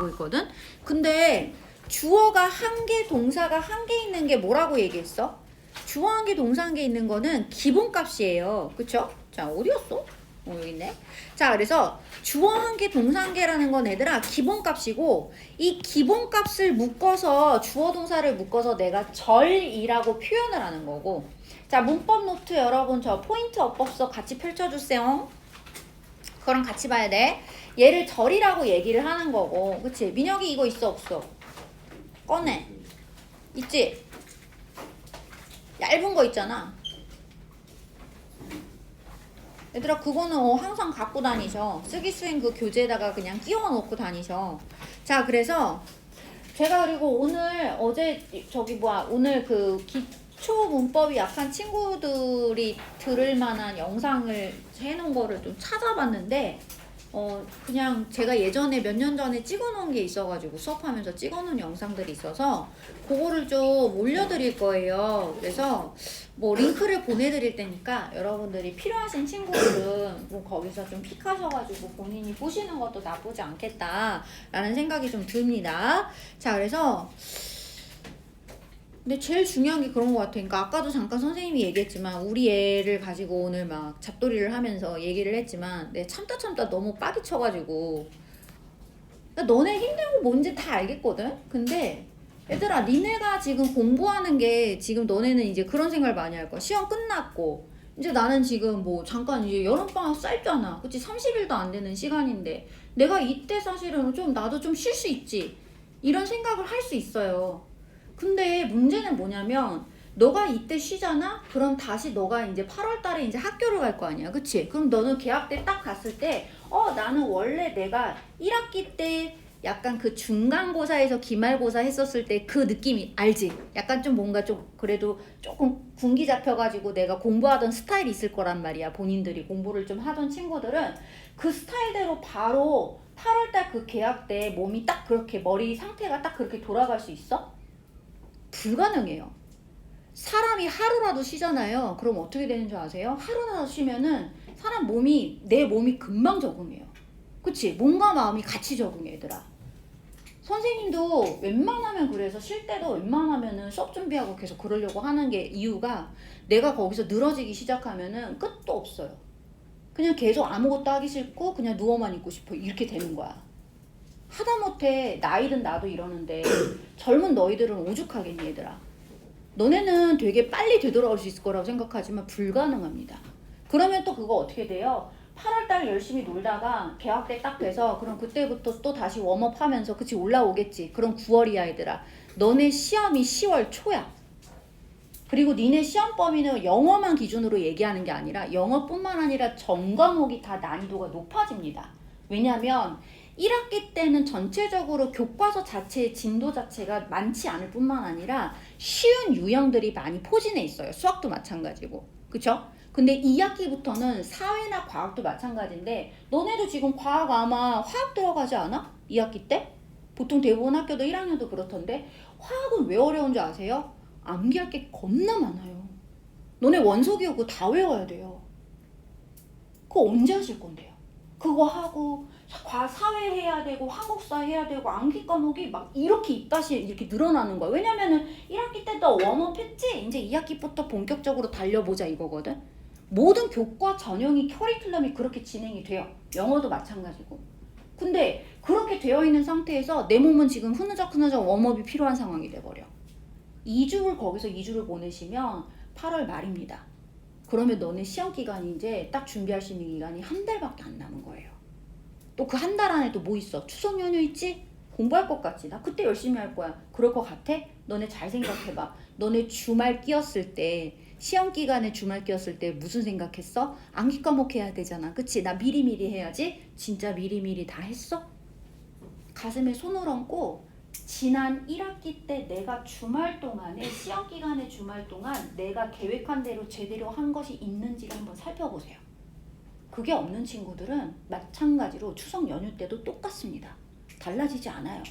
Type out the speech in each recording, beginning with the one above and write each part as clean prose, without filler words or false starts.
되고 있거든. 근데 주어가 한 개, 동사가 한 개 있는 게 뭐라고 얘기했어? 주어 한 개, 동사 한 개 있는 거는 기본값이에요. 그쵸? 자, 어디였어? 여기 있네. 자, 그래서 주어 한 개, 동사 한 개라는 건 얘들아 기본값이고, 이 기본값을 묶어서 주어 동사를 묶어서 내가 절이라고 표현을 하는 거고. 자, 문법 노트 여러분 저 포인트 어법서 같이 펼쳐주세요. 그거랑 같이 봐야 돼. 얘를 절이라고 얘기를 하는 거고, 그치? 민혁이 이거 있어 없어? 꺼내. 있지? 얇은 거 있잖아. 얘들아 그거는 항상 갖고 다니셔. 쓰기 수행 그 교재에다가 그냥 끼워 놓고 다니셔. 자, 그래서 제가 그리고 오늘 그 기초 문법이 약한 친구들이 들을 만한 영상을 해놓은 거를 좀 찾아봤는데, 그냥 제가 예전에 몇 년 전에 찍어놓은 게 있어가지고 수업하면서 찍어놓은 영상들이 있어서 그거를 좀 올려드릴 거예요. 그래서 뭐 링크를 보내드릴 테니까 여러분들이 필요하신 친구들은 뭐 거기서 좀 픽하셔가지고 본인이 보시는 것도 나쁘지 않겠다라는 생각이 좀 듭니다. 자, 그래서 근데 제일 중요한 게 그런 것 같아. 그러니까 아까도 잠깐 선생님이 얘기했지만 우리 애를 가지고 오늘 막 잡돌이를 하면서 얘기를 했지만 내가 참다 너무 빡이 쳐가지고, 그러니까 너네 힘든 거 뭔지 다 알겠거든? 근데 얘들아 니네가 지금 공부하는 게 지금 너네는 이제 그런 생각을 많이 할 거야. 시험 끝났고 이제 나는 지금 뭐 잠깐 이제 여름방학 짧잖아. 그치? 30일도 안 되는 시간인데 내가 이때 사실은 좀 나도 좀 쉴 수 있지, 이런 생각을 할 수 있어요. 근데 문제는 뭐냐면 너가 이때 쉬잖아? 그럼 다시 너가 이제 8월 달에 이제 학교를 갈 거 아니야. 그치? 그럼 너는 개학 때 딱 갔을 때 나는 원래 내가 1학기 때 약간 그 중간고사에서 기말고사 했었을 때 그 느낌이 알지? 약간 좀 뭔가 좀 그래도 조금 군기 잡혀가지고 내가 공부하던 스타일이 있을 거란 말이야. 본인들이 공부를 좀 하던 친구들은 그 스타일대로 바로 8월 달 그 개학 때 몸이 딱 그렇게 머리 상태가 딱 그렇게 돌아갈 수 있어? 불가능해요. 사람이 하루라도 쉬잖아요. 그럼 어떻게 되는 줄 아세요? 하루라도 쉬면은 내 몸이 금방 적응해요. 그치? 몸과 마음이 같이 적응해, 얘들아. 선생님도 웬만하면 그래서 쉴 때도 웬만하면은 수업 준비하고 계속 그러려고 하는 게 이유가 내가 거기서 늘어지기 시작하면은 끝도 없어요. 그냥 계속 아무것도 하기 싫고 그냥 누워만 있고 싶어, 이렇게 되는 거야. 하다못해 나이든 나도 이러는데 젊은 너희들은 오죽하겠니, 얘들아. 너네는 되게 빨리 되돌아올 수 있을 거라고 생각하지만 불가능합니다. 그러면 또 그거 어떻게 돼요? 8월달 열심히 놀다가 개학 때 딱 돼서 그럼 그때부터 또 다시 웜업 하면서 그치 올라오겠지. 그럼 9월이야, 얘들아. 너네 시험이 10월 초야. 그리고 니네 시험 범위는 영어만 기준으로 얘기하는 게 아니라 영어뿐만 아니라 전 과목이 다 난이도가 높아집니다. 왜냐면 1학기 때는 전체적으로 교과서 자체의 진도 자체가 많지 않을 뿐만 아니라 쉬운 유형들이 많이 포진해 있어요. 수학도 마찬가지고. 그쵸? 근데 2학기부터는 사회나 과학도 마찬가지인데 너네도 지금 과학 아마 화학 들어가지 않아? 2학기 때? 보통 대부분 학교도 1학년도 그렇던데 화학은 왜 어려운 줄 아세요? 암기할 게 겁나 많아요. 너네 원서 기억고 다 외워야 돼요. 그거 언제 하실 건데요? 그거 하고 사회 해야 되고 한국사 해야 되고 암기 과목이 막 이렇게 입다시 이렇게 늘어나는 거야. 왜냐면은 1학기 때 너 웜업 했지? 이제 2학기부터 본격적으로 달려보자 이거거든. 모든 교과 전형이 커리큘럼이 그렇게 진행이 돼요. 영어도 마찬가지고. 근데 그렇게 되어 있는 상태에서 내 몸은 지금 흐느적 웜업이 필요한 상황이 돼버려. 2주를 거기서 2주를 보내시면 8월 말입니다. 그러면 너네 시험 기간이 이제 딱 준비할 수 있는 기간이 한 달밖에 안 남은 거예요. 또 그 한 달 안에 또 뭐 있어? 추석 연휴 있지? 공부할 것 같지? 나 그때 열심히 할 거야. 그럴 것 같아? 너네 잘 생각해봐. 너네 주말 끼었을 때, 시험 기간에 주말 끼었을 때 무슨 생각했어? 암기 과목 해야 되잖아. 그치? 나 미리미리 해야지? 진짜 미리미리 다 했어? 가슴에 손을 얹고 지난 1학기 때 내가 주말 동안에 시험 기간의 주말 동안 내가 계획한 대로 제대로 한 것이 있는지를 한번 살펴보세요. 그게 없는 친구들은 마찬가지로 추석 연휴 때도 똑같습니다. 달라지지 않아요.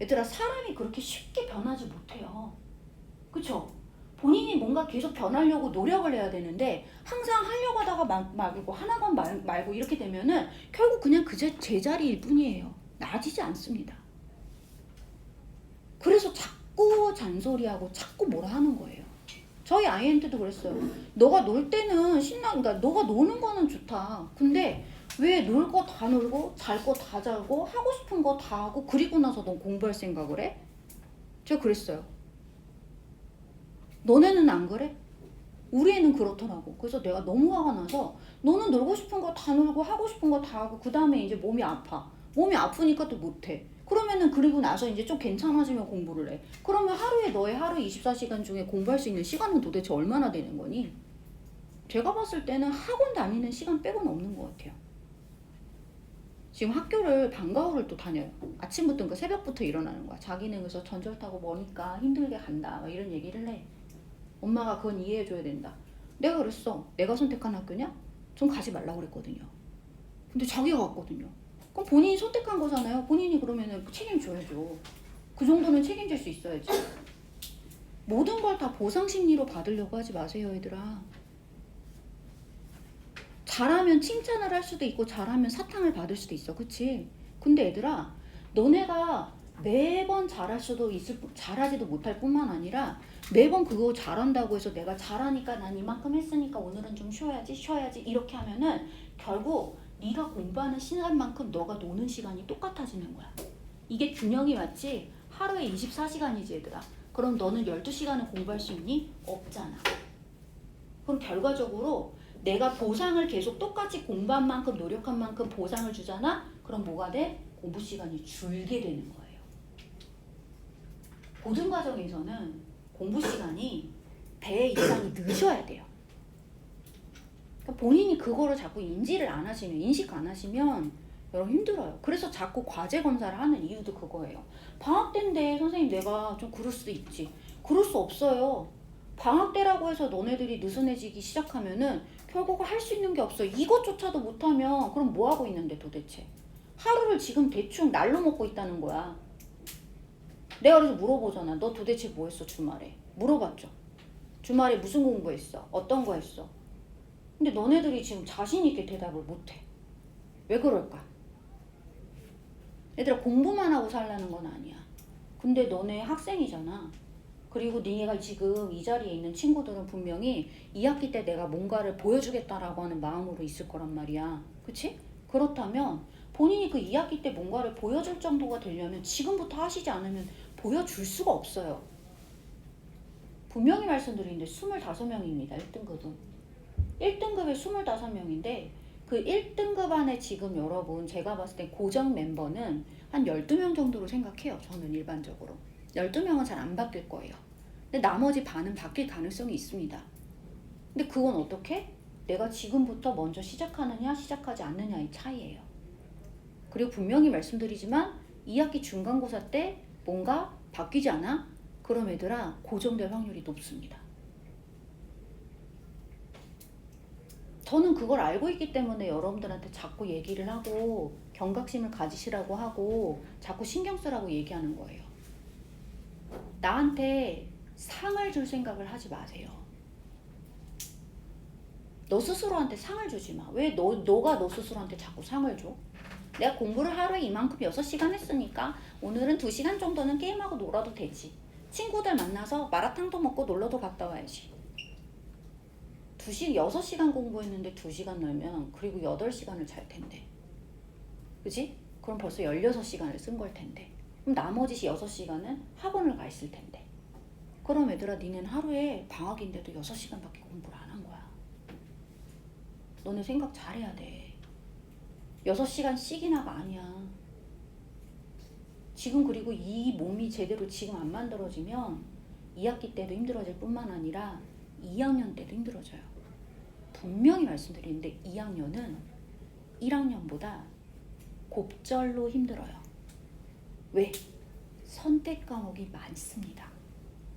얘들아, 사람이 그렇게 쉽게 변하지 못해요. 그쵸? 본인이 뭔가 계속 변하려고 노력을 해야 되는데 항상 하려고 하다가 말고 하나만 말고 이렇게 되면은 결국 그냥 제자리일 뿐이에요. 나아지지 않습니다. 그래서 자꾸 잔소리하고 자꾸 뭐라 하는 거예요. 저희 아이한테도 그랬어요. 너가 놀 때는 그러니까 너가 노는 거는 좋다. 근데 왜 놀 거 다 놀고 잘 거 다 자고 하고 싶은 거 다 하고 그리고 나서 넌 공부할 생각을 해? 제가 그랬어요. 너네는 안 그래? 우리 애는 그렇더라고. 그래서 내가 너무 화가 나서 너는 놀고 싶은 거 다 놀고 하고 싶은 거 다 하고 그 다음에 이제 몸이 아파. 몸이 아프니까 또 못해. 그러면은 그리고 나서 이제 좀 괜찮아지면 공부를 해. 그러면 너의 하루 24시간 중에 공부할 수 있는 시간은 도대체 얼마나 되는 거니? 제가 봤을 때는 학원 다니는 시간 빼고는 없는 것 같아요. 지금 학교를 방과후를 또 다녀요. 아침부터 그러니까 새벽부터 일어나는 거야. 자기는 그래서 전철 타고 머니까 힘들게 간다. 막 이런 얘기를 해. 엄마가 그건 이해해줘야 된다. 내가 그랬어. 내가 선택한 학교냐? 전 가지 말라고 그랬거든요. 근데 자기가 갔거든요. 그럼 본인이 선택한 거잖아요. 본인이 그러면은 책임져야죠. 그 정도는 책임질 수 있어야지. 모든 걸 다 보상 심리로 받으려고 하지 마세요, 얘들아. 잘하면 칭찬을 할 수도 있고 잘하면 사탕을 받을 수도 있어. 그치? 근데 얘들아, 너네가 매번 잘하지도 못할 뿐만 아니라 매번 그거 잘한다고 해서 내가 잘하니까 난 이만큼 했으니까 오늘은 좀 쉬어야지 이렇게 하면은 결국 네가 공부하는 시간만큼 너가 노는 시간이 똑같아지는 거야. 이게 균형이 맞지? 하루에 24시간이지 얘들아. 그럼 너는 12시간을 공부할 수 있니? 없잖아. 그럼 결과적으로 내가 보상을 계속 똑같이 공부한 만큼 노력한 만큼 보상을 주잖아? 그럼 뭐가 돼? 공부 시간이 줄게 되는 거예요. 고등 과정에서는 공부 시간이 배 이상이 늦어야 돼요. 그러니까 본인이 그거를 자꾸 인식 안 하시면 여러분 힘들어요. 그래서 자꾸 과제 검사를 하는 이유도 그거예요. 방학 때인데 선생님 내가 좀 그럴 수도 있지. 그럴 수 없어요. 방학 때라고 해서 너네들이 느슨해지기 시작하면은 결국 할 수 있는 게 없어. 이것조차도 못하면 그럼 뭐 하고 있는데 도대체? 하루를 지금 대충 날로 먹고 있다는 거야. 내가 그래서 물어보잖아. 너 도대체 뭐 했어 주말에? 물어봤죠. 주말에 무슨 공부했어? 어떤 거 했어? 근데 너네들이 지금 자신 있게 대답을 못해. 왜 그럴까? 얘들아 공부만 하고 살라는 건 아니야. 근데 너네 학생이잖아. 그리고 네가 지금 이 자리에 있는 친구들은 분명히 2학기 때 내가 뭔가를 보여주겠다라고 하는 마음으로 있을 거란 말이야. 그치? 그렇다면 본인이 그 2학기 때 뭔가를 보여줄 정도가 되려면 지금부터 하시지 않으면 보여줄 수가 없어요. 분명히 말씀드리는데 25명입니다. 1등급은. 1등급에 25명인데 그 1등급 안에 지금 여러분 제가 봤을 때 고정 멤버는 한 12명 정도로 생각해요. 저는 일반적으로. 12명은 잘 안 바뀔 거예요. 근데 나머지 반은 바뀔 가능성이 있습니다. 근데 그건 어떻게? 내가 지금부터 먼저 시작하느냐 시작하지 않느냐의 차이예요. 그리고 분명히 말씀드리지만 2학기 중간고사 때 뭔가 바뀌지 않아? 그럼 얘들아 고정될 확률이 높습니다. 저는 그걸 알고 있기 때문에 여러분들한테 자꾸 얘기를 하고 경각심을 가지시라고 하고 자꾸 신경 쓰라고 얘기하는 거예요. 나한테 상을 줄 생각을 하지 마세요. 너 스스로한테 상을 주지 마. 왜 너가 너 스스로한테 자꾸 상을 줘? 내가 공부를 하루에 이만큼 6시간 했으니까 오늘은 2시간 정도는 게임하고 놀아도 되지. 친구들 만나서 마라탕도 먹고 놀러도 갔다 와야지. 6시간 공부했는데 2시간 놀면 그리고 8시간을 잘 텐데. 그지? 그럼 벌써 16시간을 쓴 걸 텐데. 그럼 나머지 6시간은 학원을 가 있을 텐데. 그럼 얘들아 니는 하루에 방학인데도 6시간밖에 공부를 안 한 거야. 너네 생각 잘해야 돼. 6시간씩이나가 아니야. 지금 그리고 이 몸이 제대로 지금 안 만들어지면 2학기 때도 힘들어질 뿐만 아니라 2학년 때도 힘들어져요. 분명히 말씀드리는데 2학년은 1학년보다 곱절로 힘들어요. 왜? 선택 과목이 많습니다.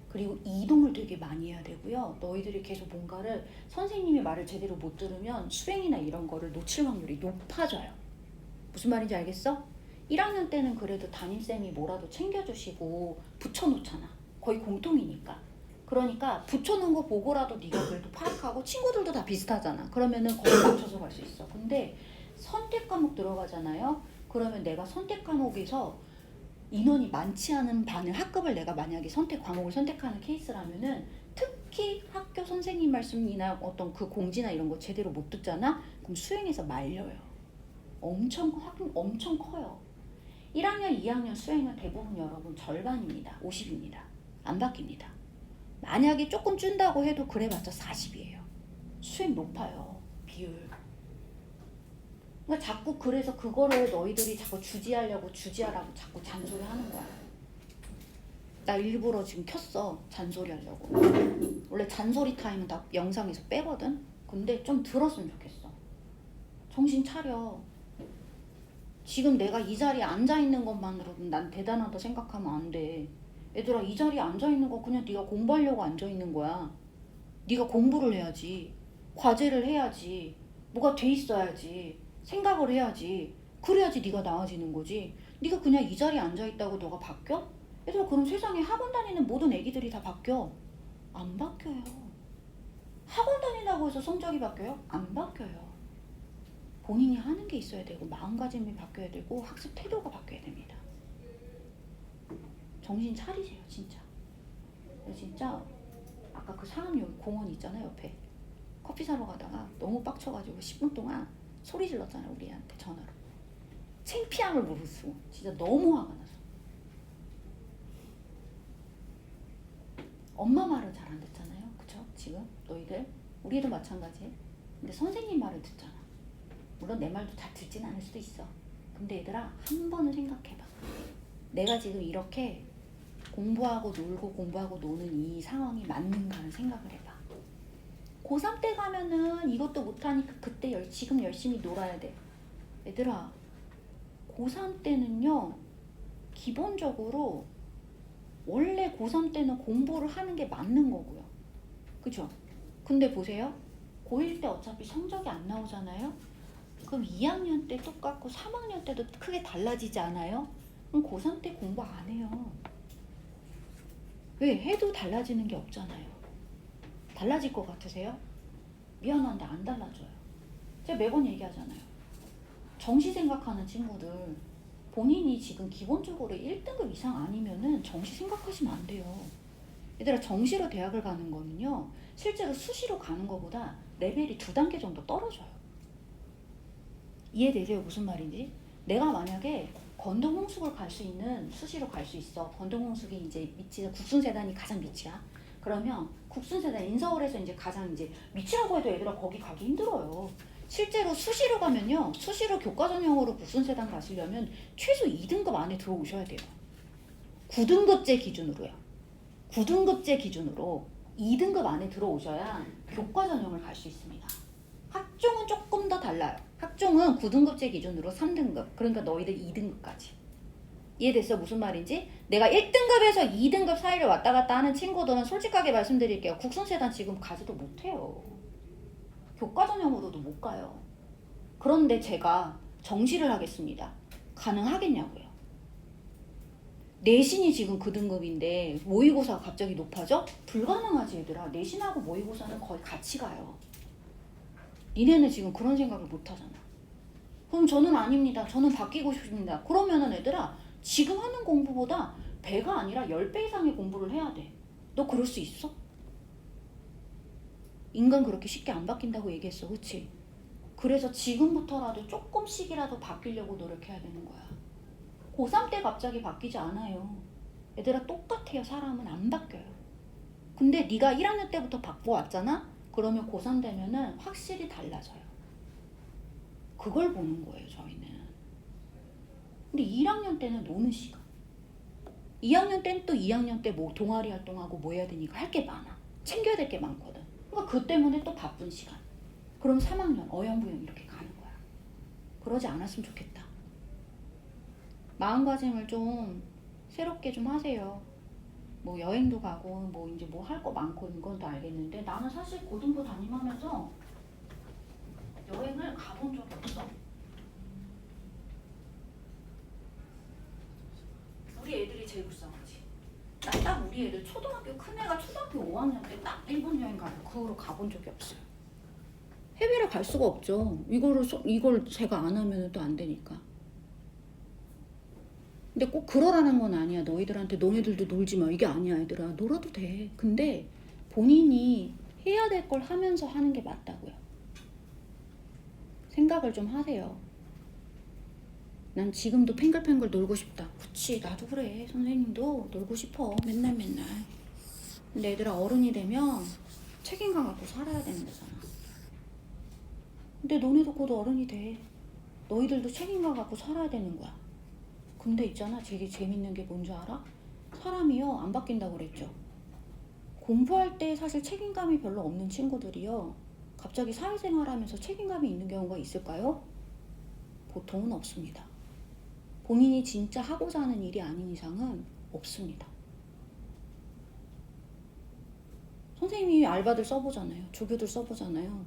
그리고 이동을 되게 많이 해야 되고요. 너희들이 계속 뭔가를 선생님의 말을 제대로 못 들으면 수행이나 이런 거를 놓칠 확률이 높아져요. 무슨 말인지 알겠어? 1학년 때는 그래도 담임쌤이 뭐라도 챙겨주시고 붙여놓잖아. 거의 공통이니까. 그러니까 붙여놓은 거 보고라도 네가 그래도 파악하고 친구들도 다 비슷하잖아. 그러면은 거기 맞춰서 갈 수 있어. 근데 선택 과목 들어가잖아요. 그러면 내가 선택 과목에서 인원이 많지 않은 반을 학급을 내가 만약에 선택 과목을 선택하는 케이스라면은 특히 학교 선생님 말씀이나 어떤 그 공지나 이런 거 제대로 못 듣잖아? 그럼 수행에서 말려요. 엄청 커요. 1학년, 2학년 수행은 대부분 여러분 절반입니다. 50입니다. 안 바뀝니다. 만약에 조금 준다고 해도 그래봤자 40이에요. 수행 높아요. 비율. 그러니까 자꾸 그래서 그거를 너희들이 자꾸 주지하라고 자꾸 잔소리 하는 거야. 나 일부러 지금 켰어. 잔소리 하려고. 원래 잔소리 타임은 다 영상에서 빼거든. 근데 좀 들었으면 좋겠어. 정신 차려. 지금 내가 이 자리에 앉아있는 것만으로도 난 대단하다 생각하면 안 돼. 얘들아, 이 자리에 앉아있는 거 그냥 네가 공부하려고 앉아있는 거야. 네가 공부를 해야지. 과제를 해야지. 뭐가 돼 있어야지. 생각을 해야지. 그래야지 네가 나아지는 거지. 네가 그냥 이 자리에 앉아있다고 너가 바뀌어? 얘들아, 그럼 세상에 학원 다니는 모든 애기들이 다 바뀌어? 안 바뀌어요. 학원 다닌다고 해서 성적이 바뀌어요? 안 바뀌어요. 본인이 하는 게 있어야 되고 마음가짐이 바뀌어야 되고 학습 태도가 바뀌어야 됩니다. 정신 차리세요, 진짜. 진짜 아까 그 상암역 공원 있잖아요, 옆에. 커피 사러 가다가 너무 빡쳐가지고 10분 동안 소리 질렀잖아요, 우리 애한테 전화로. 창피함을 모르겠어. 진짜 너무 화가 나서. 엄마 말을 잘 안 듣잖아요, 그쵸? 지금 너희들 우리 애도 마찬가지. 근데 선생님 말을 듣잖아. 물론 내 말도 다 듣진 않을 수도 있어. 근데 얘들아, 한 번은 생각해봐. 내가 지금 이렇게 공부하고 놀고 공부하고 노는 이 상황이 맞는가는 생각을 해봐. 고3 때 가면은 이것도 못하니까 그때 지금 열심히 놀아야 돼. 얘들아, 고3 때는요, 기본적으로 원래 고3 때는 공부를 하는 게 맞는 거고요. 그죠? 근데 보세요. 고1 때 어차피 성적이 안 나오잖아요? 그럼 2학년 때 똑같고 3학년 때도 크게 달라지지 않아요? 그럼 고3 때 공부 안 해요. 왜? 해도 달라지는 게 없잖아요. 달라질 것 같으세요? 미안한데 안 달라져요. 제가 매번 얘기하잖아요. 정시 생각하는 친구들, 본인이 지금 기본적으로 1등급 이상 아니면은 정시 생각하시면 안 돼요. 얘들아, 정시로 대학을 가는 거는요, 실제로 수시로 가는 것보다 레벨이 2단계 정도 떨어져요. 이해되세요? 무슨 말인지? 내가 만약에 건동홍숙을 갈 수 있는, 수시로 갈 수 있어. 건동홍숙이 이제 밑이, 국순세단이 가장 밑이야. 그러면 국순세단 인서울에서 이제 가장 이제 밑이라고 해도 얘들아 거기 가기 힘들어요. 실제로 수시로 가면요, 수시로 교과 전형으로 국순세단 가시려면 최소 2등급 안에 들어오셔야 돼요. 9등급제 기준으로요. 9등급제 기준으로 2등급 안에 들어오셔야 교과 전형을 갈 수 있습니다. 학종은 조금 더 달라요. 학종은 9등급제 기준으로 3등급. 그러니까 너희들 2등급까지. 이해됐어? 무슨 말인지? 내가 1등급에서 2등급 사이를 왔다 갔다 하는 친구들은 솔직하게 말씀드릴게요. 국순세단 지금 가지도 못해요. 교과 전형으로도 못 가요. 그런데 제가 정시를 하겠습니다. 가능하겠냐고요. 내신이 지금 그 등급인데 모의고사가 갑자기 높아져? 불가능하지 얘들아. 내신하고 모의고사는 거의 같이 가요. 니네는 지금 그런 생각을 못 하잖아. 그럼 저는 아닙니다. 저는 바뀌고 싶습니다. 그러면은 얘들아, 지금 하는 공부보다 배가 아니라 10배 이상의 공부를 해야 돼. 너 그럴 수 있어? 인간 그렇게 쉽게 안 바뀐다고 얘기했어. 그치? 그래서 지금부터라도 조금씩이라도 바뀌려고 노력해야 되는 거야. 고3 때 갑자기 바뀌지 않아요. 얘들아, 똑같아요. 사람은 안 바뀌어요. 근데 네가 1학년 때부터 바꿔왔잖아? 그러면 고3 되면은 확실히 달라져요. 그걸 보는 거예요, 저희는. 근데 1학년 때는 노는 시간. 2학년 때는 또 2학년 때 뭐 동아리 활동하고 뭐 해야 되니까 할 게 많아. 챙겨야 될 게 많거든. 그러니까 그 때문에 또 바쁜 시간. 그럼 3학년 어영부영 이렇게 가는 거야. 그러지 않았으면 좋겠다. 마음가짐을 좀 새롭게 좀 하세요. 뭐 여행도 가고 뭐 이제 뭐 할 거 많고 이건 다 알겠는데 나는 사실 고등부 담임하면서 여행을 가본 적이 없어. 우리 애들이 제일 불쌍하지. 나 딱 우리 애들 초등학교, 큰애가 초등학교 5학년 때 딱 일본 여행 가고 그 후로 가본 적이 없어요. 해외를 갈 수가 없죠. 이걸 제가 안 하면 또 안 되니까. 근데 꼭 그러라는 건 아니야. 너희들한테 너네들도 놀지 마. 이게 아니야, 얘들아. 놀아도 돼. 근데 본인이 해야 될 걸 하면서 하는 게 맞다고요. 생각을 좀 하세요. 난 지금도 팽글팽글 놀고 싶다. 그치, 나도 그래. 선생님도 놀고 싶어. 맨날. 근데 얘들아, 어른이 되면 책임감 갖고 살아야 되는 거잖아. 근데 너네도 곧 어른이 돼. 너희들도 책임감 갖고 살아야 되는 거야. 근데 있잖아, 되게 재밌는 게 뭔 줄 알아? 사람이요, 안 바뀐다고 그랬죠. 공부할 때 사실 책임감이 별로 없는 친구들이요, 갑자기 사회생활 하면서 책임감이 있는 경우가 있을까요? 보통은 없습니다. 본인이 진짜 하고자 하는 일이 아닌 이상은 없습니다. 선생님이 알바들 써보잖아요. 조교들 써보잖아요.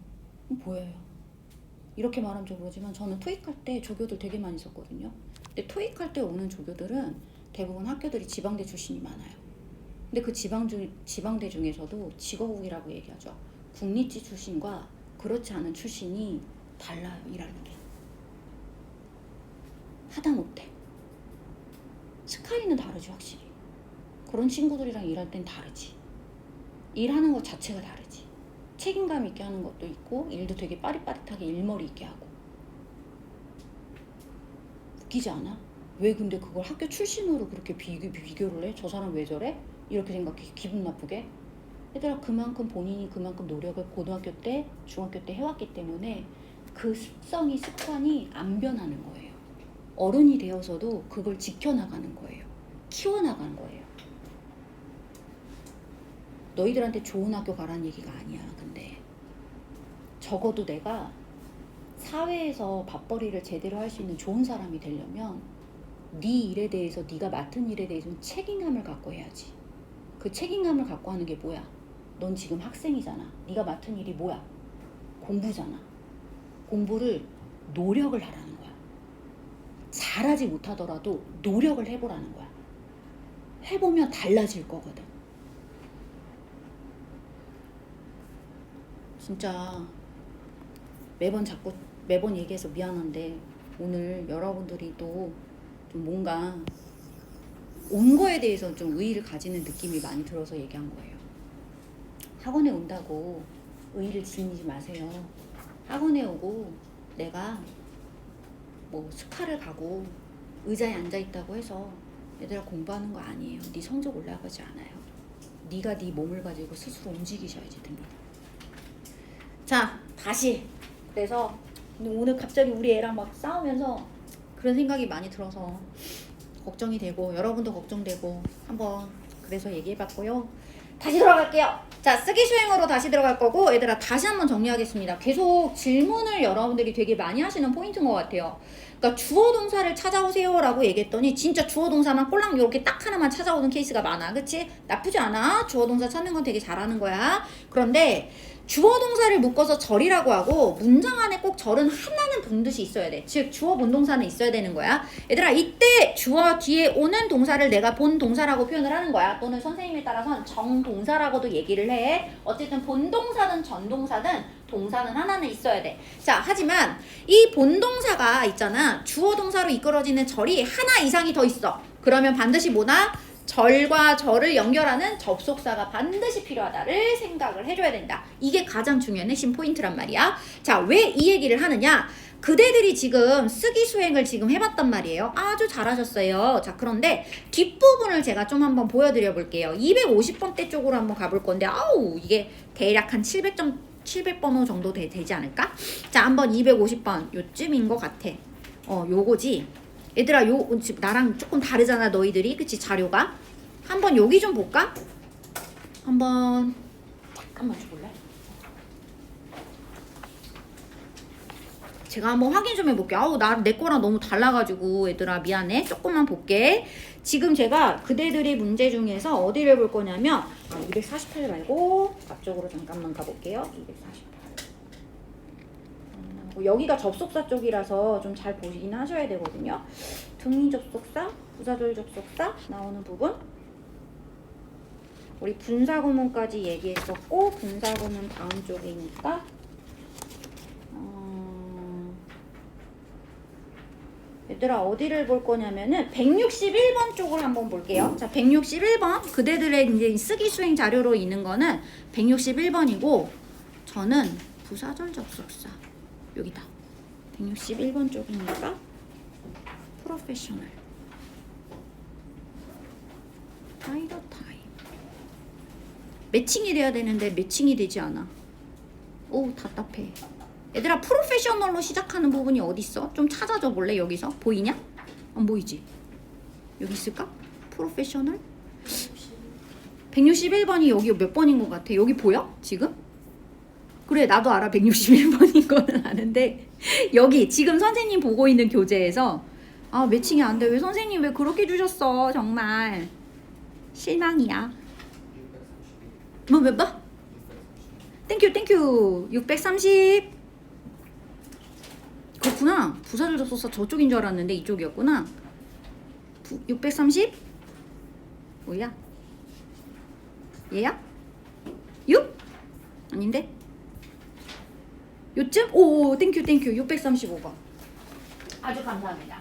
보여요. 이렇게 말하면 좀 그러지만 저는 토익할 때 조교들 되게 많이 썼거든요. 근데 토익할 때 오는 조교들은 대부분 학교들이 지방대 출신이 많아요. 근데 그 지방대 중에서도 직어국이라고 얘기하죠. 국립지 출신과 그렇지 않은 출신이 달라요, 일하는 게. 하다못해 스카이는 다르지, 확실히. 그런 친구들이랑 일할 땐 다르지. 일하는 것 자체가 다르지. 책임감 있게 하는 것도 있고, 일도 되게 빠릿빠릿하게 일머리 있게 하고. 웃기지 않아? 왜 근데 그걸 학교 출신으로 그렇게 비교를 해? 저 사람 왜 저래? 이렇게 생각해. 기분 나쁘게. 얘들아, 그만큼 본인이 그만큼 노력을 고등학교 때, 중학교 때 해왔기 때문에 그 습성이, 습관이 안 변하는 거예요. 어른이 되어서도 그걸 지켜나가는 거예요. 키워나가는 거예요. 너희들한테 좋은 학교 가라는 얘기가 아니야. 근데 적어도 내가 사회에서 밥벌이를 제대로 할 수 있는 좋은 사람이 되려면 네 일에 대해서, 네가 맡은 일에 대해서 책임감을 갖고 해야지. 그 책임감을 갖고 하는 게 뭐야? 넌 지금 학생이잖아. 네가 맡은 일이 뭐야? 공부잖아. 공부를 노력을 하라는 거야. 잘하지 못하더라도 노력을 해보라는 거야. 해보면 달라질 거거든. 진짜 매번 얘기해서 미안한데 오늘 여러분들이 또 좀 뭔가 온 거에 대해서 좀 의의를 가지는 느낌이 많이 들어서 얘기한 거예요. 학원에 온다고 의의를 지니지 마세요. 학원에 오고 내가 뭐 스카를 가고 의자에 앉아있다고 해서 얘들아 공부하는 거 아니에요. 네 성적 올라가지 않아요. 네가 네 몸을 가지고 스스로 움직이셔야지 됩니다. 자, 다시. 그래서 오늘 갑자기 우리 애랑 막 싸우면서 그런 생각이 많이 들어서 걱정이 되고 여러분도 걱정되고 한번 그래서 얘기해봤고요. 다시 들어갈게요. 자, 쓰기 수행으로 다시 들어갈 거고, 얘들아 다시 한번 정리하겠습니다. 계속 질문을 여러분들이 되게 많이 하시는 포인트인 것 같아요. 그러니까 주어 동사를 찾아오세요 라고 얘기했더니 진짜 주어 동사만 꼴랑 이렇게 딱 하나만 찾아오는 케이스가 많아. 그치? 나쁘지 않아. 주어 동사 찾는 건 되게 잘하는 거야. 그런데 주어 동사를 묶어서 절이라고 하고 문장 안에 꼭 절은 하나는 붙듯이 있어야 돼. 즉 주어 본동사는 있어야 되는 거야. 얘들아, 이때 주어 뒤에 오는 동사를 내가 본동사라고 표현을 하는 거야. 또는 선생님에 따라서는 정동사라고도 얘기를 해. 어쨌든 본동사든 전동사든 동사는 하나는 있어야 돼. 자, 하지만 이 본동사가 있잖아. 주어 동사로 이끌어지는 절이 하나 이상이 더 있어. 그러면 반드시 뭐다? 절과 절을 연결하는 접속사가 반드시 필요하다를 생각을 해줘야 된다. 이게 가장 중요한 핵심 포인트란 말이야. 자, 왜 이 얘기를 하느냐? 그대들이 지금 쓰기 수행을 지금 해봤단 말이에요. 아주 잘하셨어요. 자, 그런데 뒷부분을 제가 좀 한번 보여드려 볼게요. 250번대 쪽으로 한번 가볼 건데, 아우, 이게 대략 한 700번호 정도 되지 않을까? 자, 한번 250번 요쯤인 것 같아. 요거지. 얘들아, 나랑 조금 다르잖아, 너희들이. 그치, 자료가. 한번 여기 좀 볼까? 한번 잠깐만 줘볼래? 제가 한번 확인 좀 해볼게. 아우, 내 거랑 너무 달라가지고 얘들아 미안해. 조금만 볼게. 지금 제가 그대들의 문제 중에서 어디를 볼 거냐면 248 말고 앞쪽으로 잠깐만 가볼게요. 248. 여기가 접속사 쪽이라서 좀 잘 보시긴 하셔야 되거든요. 등위 접속사, 부사절 접속사 나오는 부분. 우리 분사구문까지 얘기했었고, 분사구문 다음 쪽이니까 얘들아 어디를 볼 거냐면은 161번 쪽을 한번 볼게요. 자, 161번 그대들의 이제 쓰기 수행 자료로 있는 거는 161번이고 저는 부사절 접속사 여기다 161번 쪽이니까 프로페셔널 하이더 타임 매칭이 돼야 되는데 매칭이 되지 않아. 오 답답해. 얘들아 프로페셔널로 시작하는 부분이 어디 있어? 좀 찾아줘 볼래? 여기서 보이냐? 안 보이지? 여기 있을까? 프로페셔널 161번이 여기 몇 번인 것 같아? 여기 보여? 지금? 그래 나도 알아 161번인 거는 아는데 여기 지금 선생님 보고 있는 교재에서 아 매칭이 안 돼. 왜 선생님 왜 그렇게 주셨어? 정말 실망이야. 뭐 몇 번? 땡큐 630 그렇구나. 부사절 접속사 저쪽인 줄 알았는데 이쪽이었구나. 630 뭐야? 얘야? 6? 아닌데? 요쯤? 오 땡큐 635번 아주 감사합니다.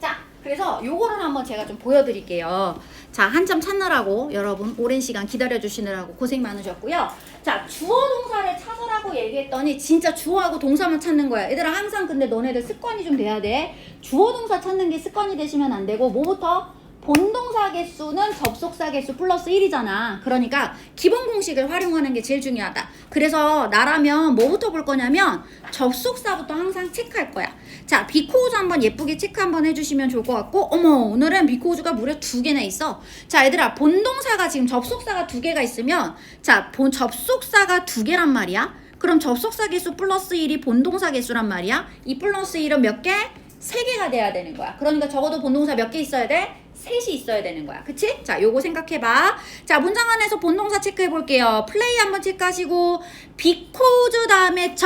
자 그래서 요거를 한번 제가 좀 보여드릴게요. 자 한참 찾느라고 여러분 오랜 시간 기다려주시느라고 고생 많으셨고요. 자 주어 동사를 찾으라고 얘기했더니 진짜 주어하고 동사만 찾는 거야. 얘들아 항상 근데 너네들 습관이 좀 돼야 돼. 주어 동사 찾는 게 습관이 되시면 안 되고 뭐부터? 본동사 개수는 접속사 개수 플러스 1이잖아. 그러니까 기본 공식을 활용하는 게 제일 중요하다. 그래서 나라면 뭐부터 볼 거냐면 접속사부터 항상 체크할 거야. 자, 비코우즈 한번 예쁘게 체크 한번 해주시면 좋을 것 같고 어머 오늘은 비코우즈가 무려 2개나 있어. 자 얘들아 본동사가 지금 접속사가 2개가 있으면 자 접속사가 2개란 말이야. 그럼 접속사 개수 플러스 1이 본동사 개수란 말이야. 이 플러스 1은 몇 개? 3개가 돼야 되는 거야. 그러니까 적어도 본동사 몇 개 있어야 돼? 3이 있어야 되는 거야. 그치? 자, 요거 생각해봐. 자, 문장 안에서 본동사 체크해 볼게요. 플레이 한번 체크하시고 because 다음에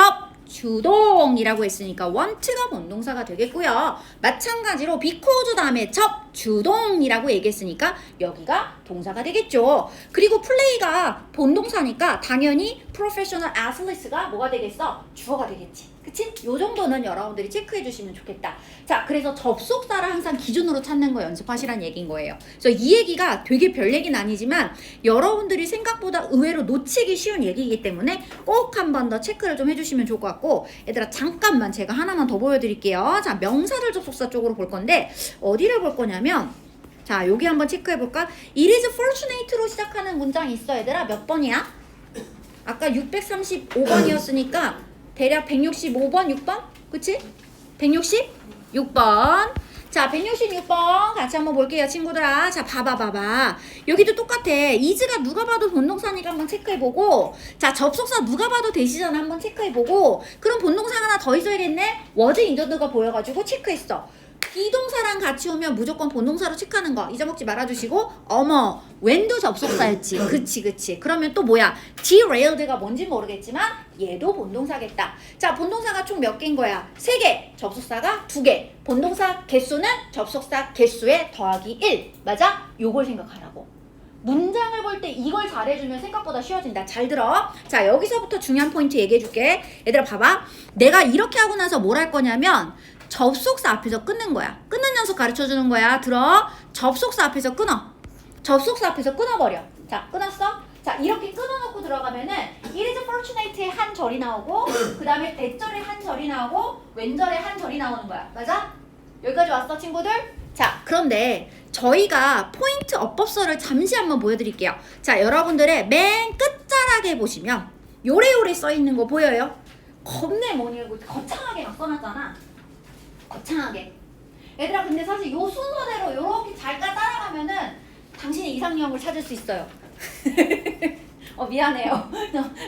주동이라고 했으니까 want가 본동사가 되겠고요. 마찬가지로 because 다음에 주동이라고 얘기했으니까 여기가 동사가 되겠죠. 그리고 플레이가 본동사니까 당연히 professional athletes가 뭐가 되겠어? 주어가 되겠지. 그치? 요 정도는 여러분들이 체크해 주시면 좋겠다. 자, 그래서 접속사를 항상 기준으로 찾는 거 연습하시란 얘기인 거예요. 그래서 이 얘기가 되게 별 얘기는 아니지만 여러분들이 생각보다 의외로 놓치기 쉬운 얘기이기 때문에 꼭 한 번 더 체크를 좀 해주시면 좋을 것 같고 얘들아 잠깐만 제가 하나만 더 보여드릴게요. 자, 명사절 접속사 쪽으로 볼 건데 어디를 볼 거냐면 자, 여기 한번 체크해 볼까? It is fortunate로 시작하는 문장이 있어. 얘들아 몇 번이야? 아까 635번이었으니까 대략 165번, 6번? 그치? 166번. 자, 166번 같이 한번 볼게요, 친구들아. 자, 봐봐. 여기도 똑같아. is가 누가 봐도 본동사니까 한번 체크해보고 자, 접속사 누가 봐도 대시잖아. 한번 체크해보고 그럼 본동사가 하나 더 있어야겠네? was 인저드가 보여가지고 체크했어. 비동사랑 같이 오면 무조건 본동사로 체크하는 거 잊어먹지 말아주시고 어머 when도 접속사였지. 그치 그러면 또 뭐야 derailed가 뭔지 모르겠지만 얘도 본동사겠다. 자 본동사가 총 몇 개인 거야? 3개 접속사가 2개 본동사 개수는 접속사 개수에 더하기 1 맞아? 요걸 생각하라고. 문장을 볼 때 이걸 잘해주면 생각보다 쉬워진다. 잘 들어. 자 여기서부터 중요한 포인트 얘기해줄게. 얘들아 봐봐. 내가 이렇게 하고 나서 뭘 할 거냐면 접속사 앞에서 끊는 거야. 끊는 연속 가르쳐주는 거야. 들어. 접속사 앞에서 끊어. 접속사 앞에서 끊어버려. 자, 끊었어? 자, 이렇게 끊어놓고 들어가면은 it is fortunate의 한 절이 나오고 그 다음에 대절의 한 절이 나오고 왼절의 한 절이 나오는 거야. 맞아? 여기까지 왔어, 친구들? 자, 그런데 저희가 포인트 어법서를 잠시 한번 보여드릴게요. 자, 여러분들의 맨 끝자락에 보시면 요래요래 써있는 거 보여요? 겁내 뭐냐고 거창하게 막 써놨잖아. 거창하게. 얘들아 근데 사실 요 순서대로 요렇게 잘 따라가면은 당신의 이상형을 찾을 수 있어요. 미안해요.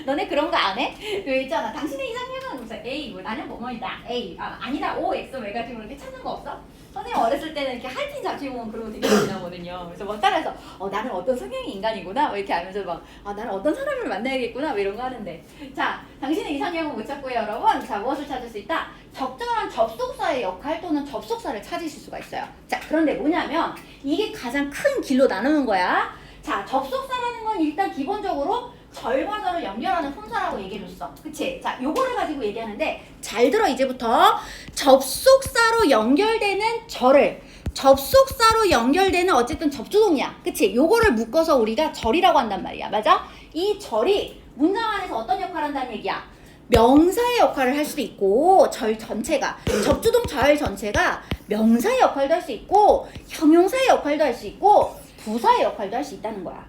너네 그런 거 안 해? 그 있잖아. 당신의 이상형은 무슨 A 뭐 나는 뭐뭐이다. A 아니다. O X 왜 지금 이렇게 찾는 거 없어? 선생님 어렸을 때는 이렇게 할팅 잡지 보면 그런 거 되게 많이 나오거든요. 그래서 막 따라서 나는 어떤 성향의 인간이구나 뭐 이렇게 알면서 막 나는 어떤 사람을 만나야겠구나 뭐 이런 거 하는데 자 당신의 이상형은 못 찾고요 여러분. 자 무엇을 찾을 수 있다? 적절한 접속사의 역할 또는 접속사를 찾으실 수가 있어요. 자 그런데 뭐냐면 이게 가장 큰 길로 나누는 거야. 자 접속사라는 건 일단 기본적으로 절과 절을 연결하는 품사라고 얘기해줬어. 그치? 자, 요거를 가지고 얘기하는데 잘 들어 이제부터. 접속사로 연결되는 절을, 접속사로 연결되는 어쨌든 접주동이야. 그치? 요거를 묶어서 우리가 절이라고 한단 말이야. 맞아? 이 절이 문장 안에서 어떤 역할을 한다는 얘기야? 명사의 역할을 할 수도 있고, 절 전체가, 접주동 절 전체가 명사의 역할도 할 수 있고, 형용사의 역할도 할 수 있고, 부사의 역할도 할 수 있다는 거야.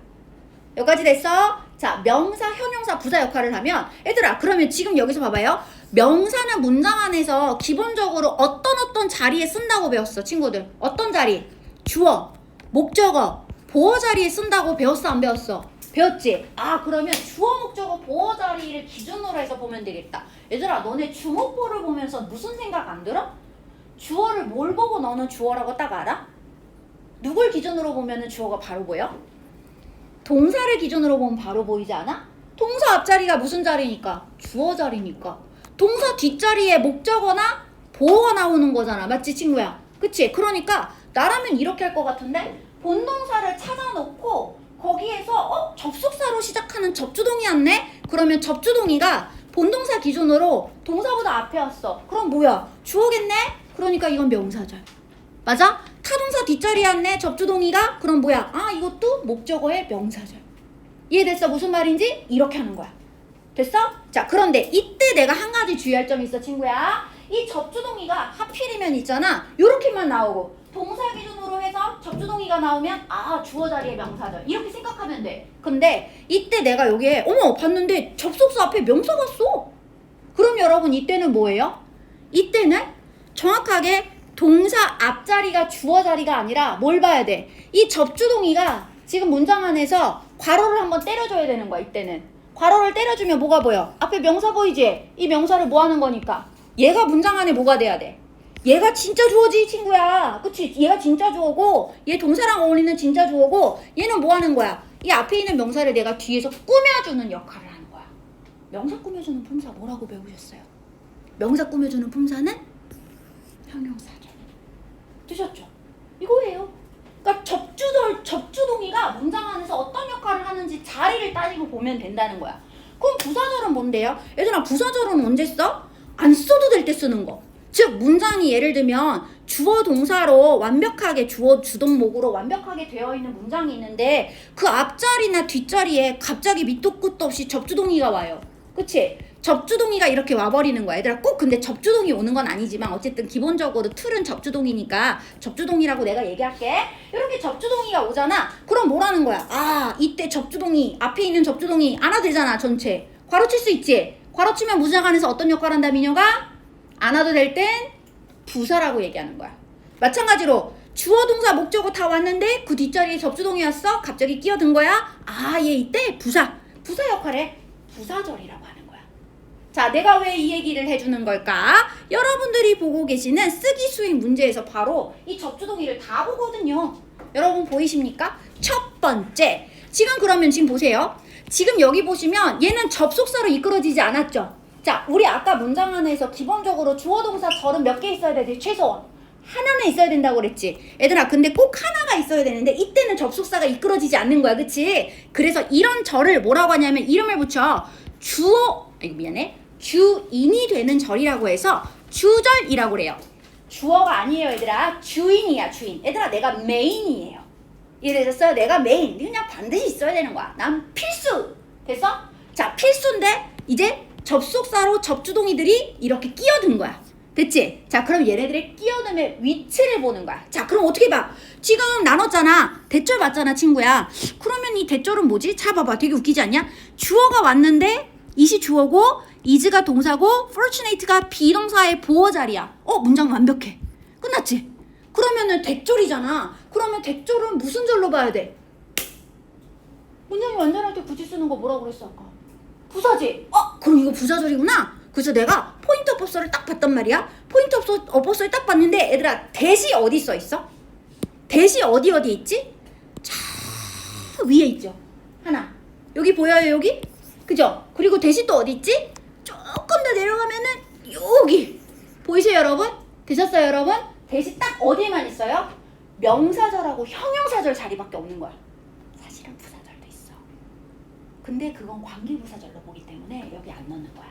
여기까지 됐어? 자, 명사, 형용사, 부사 역할을 하면, 얘들아, 그러면 지금 여기서 봐봐요. 명사는 문장 안에서 기본적으로 어떤 자리에 쓴다고 배웠어, 친구들. 어떤 자리? 주어, 목적어, 보어 자리에 쓴다고 배웠어, 안 배웠어? 배웠지? 아, 그러면 주어, 목적어, 보어 자리를 기준으로 해서 보면 되겠다. 얘들아, 너네 주목보를 보면서 무슨 생각 안 들어? 주어를 뭘 보고 너는 주어라고 딱 알아? 누굴 기준으로 보면 주어가 바로 보여? 동사를 기준으로 보면 바로 보이지 않아? 동사 앞자리가 무슨 자리니까? 주어 자리니까. 동사 뒷자리에 목적어나 보어가 나오는 거잖아. 맞지, 친구야? 그치? 그러니까 나라면 이렇게 할 것 같은데, 본동사를 찾아놓고 거기에서 접속사로 시작하는 접주동이었네? 그러면 접주동이가 본동사 기준으로 동사보다 앞에 왔어. 그럼 뭐야? 주어겠네? 그러니까 이건 명사절. 맞아? 타동사 뒷자리에 왔네? 접주동이가? 그럼 뭐야? 아, 이것도 목적어의 명사절. 이해됐어? 무슨 말인지? 이렇게 하는 거야. 됐어? 자, 그런데 이때 내가 한 가지 주의할 점이 있어, 친구야. 이 접주동이가 하필이면 있잖아. 요렇게만 나오고 동사 기준으로 해서 접주동이가 나오면 아, 주어 자리에 명사절. 이렇게 생각하면 돼. 근데 이때 내가 여기에 어머, 봤는데 접속사 앞에 명사가 써. 그럼 여러분 이때는 뭐예요? 이때는 정확하게 동사 앞자리가 주어 자리가 아니라 뭘 봐야 돼? 이 접주동이가 지금 문장 안에서 괄호를 한번 때려줘야 되는 거야, 이때는. 괄호를 때려주면 뭐가 보여? 앞에 명사 보이지? 이 명사를 뭐 하는 거니까? 얘가 문장 안에 뭐가 돼야 돼? 얘가 진짜 주어지, 친구야. 그치? 얘가 진짜 주어고, 얘 동사랑 어울리는 진짜 주어고, 얘는 뭐 하는 거야? 이 앞에 있는 명사를 내가 뒤에서 꾸며주는 역할을 하는 거야. 명사 꾸며주는 품사 뭐라고 배우셨어요? 명사 꾸며주는 품사는 형용사절. 드셨죠? 이거예요. 그러니까 접주동이가 문장 안에서 어떤 역할을 하는지 자리를 따지고 보면 된다는 거야. 그럼 부사절은 뭔데요? 얘들아, 부사절은 언제 써? 안 써도 될 때 쓰는 거. 즉, 문장이 예를 들면 주어 동사로 완벽하게 주어 주동목으로 완벽하게 되어 있는 문장이 있는데 그 앞자리나 뒷자리에 갑자기 밑도 끝도 없이 접주동이가 와요. 그치? 접주동이가 이렇게 와버리는 거야. 얘들아, 꼭 근데 접주동이 오는 건 아니지만 어쨌든 기본적으로 틀은 접주동이니까 접주동이라고 내가 얘기할게. 이렇게 접주동이가 오잖아. 그럼 뭐라는 거야? 아, 이때 접주동이 앞에 있는 접주동이 안 와도 되잖아, 전체. 괄호칠 수 있지? 괄호치면 문장 안에서 어떤 역할을 한다, 민혁아? 안 와도 될 땐 부사라고 얘기하는 거야. 마찬가지로 주어 동사 목적어 다 왔는데 그 뒷자리에 접주동이 왔어? 갑자기 끼어든 거야? 아, 얘 이때 부사 역할에 부사절이라고 하는 거야. 자, 내가 왜 이 얘기를 해주는 걸까? 여러분들이 보고 계시는 쓰기 수행 문제에서 바로 이 접주동이를 다 보거든요. 여러분 보이십니까? 첫 번째, 지금 보세요. 지금 여기 보시면 얘는 접속사로 이끌어지지 않았죠? 자, 우리 아까 문장 안에서 기본적으로 주어 동사 절은 몇 개 있어야 돼? 최소한 하나는 있어야 된다고 그랬지. 얘들아, 근데 꼭 하나가 있어야 되는데 이때는 접속사가 이끌어지지 않는 거야, 그치? 그래서 이런 절을 뭐라고 하냐면 이름을 붙여 주인이 되는 절이라고 해서 주절이라고 그래요. 주어가 아니에요, 얘들아. 주인이야, 주인. 얘들아, 내가 메인이에요. 이해되셨어요? 내가 메인. 그냥 반드시 있어야 되는 거야. 난 필수. 됐어? 자, 필수인데 이제 접속사로 접주동이들이 이렇게 끼어든 거야. 됐지? 자, 그럼 얘네들의 끼어듦의 위치를 보는 거야. 자, 그럼 어떻게 봐? 지금 나눴잖아. 대절 봤잖아, 친구야. 그러면 이 대절은 뭐지? 자, 봐봐. 되게 웃기지 않냐? 주어가 왔는데 이시 주어고 is가 동사고 fortunate가 비동사의 보어 자리야. 문장 완벽해. 끝났지? 그러면은 대절이잖아. 그러면 대절은 무슨 절로 봐야 돼? 문장이 완전할 때 굳이 쓰는 거 뭐라고 그랬어, 아까? 부사지? 그럼 이거 부사절이구나? 그래서 내가 포인트 어법서를 딱 봤단 말이야. 포인트 어법서를 딱 봤는데 얘들아, 대시 어디 써 있어? 대시 어디 있지? 저 위에 있죠. 하나. 여기 보여요, 여기? 그죠? 그리고 대시 또 어디 있지? 조금 더 내려가면은 여기. 보이세요, 여러분? 되셨어요, 여러분? 대시 딱 어디에만 있어요? 명사절하고 형용사절 자리밖에 없는 거야. 사실은 부사절도 있어. 근데 그건 관계부사절로 보기 때문에 여기 안 넣는 거야.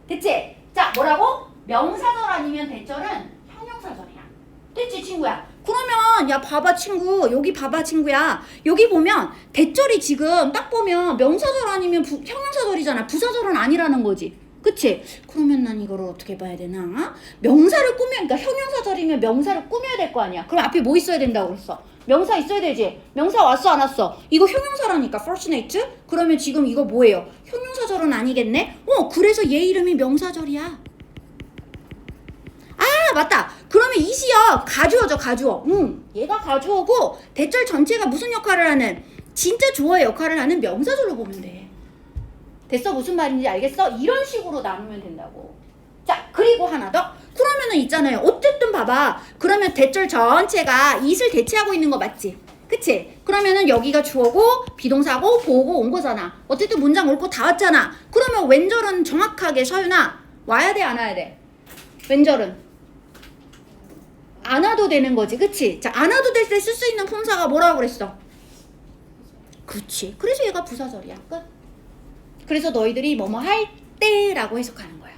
됐지? 자, 뭐라고? 명사절 아니면 대절은 형용사절이야. 됐지, 친구야? 그러면 야 봐봐 친구, 여기 봐봐 친구야, 여기 보면 대절이 지금 딱 보면 명사절 아니면 형용사절이잖아. 부사절은 아니라는 거지. 그치? 그러면 난 이거를 어떻게 봐야 되나? 명사를 그러니까 형용사절이면 명사를 꾸며야 될 거 아니야. 그럼 앞에 뭐 있어야 된다고 그랬어? 명사 있어야 되지. 명사 왔어 안 왔어? 이거 형용사라니까 fortunate. 그러면 지금 이거 뭐예요? 형용사절은 아니겠네? 그래서 얘 이름이 명사절이야. 아 맞다. 그러면 이시여 가주어죠. 가주어. 얘가 가주어고 대절 전체가 무슨 역할을 하는, 진짜 주어의 역할을 하는 명사절로 보면 돼. 됐어? 무슨 말인지 알겠어? 이런 식으로 나누면 된다고. 자, 그리고 하나 더. 그러면은 있잖아요. 어쨌든 봐봐. 그러면 대절 전체가 it을 대체하고 있는 거 맞지? 그치? 그러면은 여기가 주어고 비동사고 보고 온 거잖아. 어쨌든 문장 옳고 다 왔잖아. 그러면 왼절은 정확하게 서윤아 와야 돼 안 와야 돼? 왼절은 안 와도 되는 거지. 그치? 자, 안 와도 될 때 쓸 수 있는 품사가 뭐라고 그랬어? 그치. 그래서 얘가 부사절이야. 끝. 그래서 너희들이 뭐뭐 할 때라고 해석하는 거야.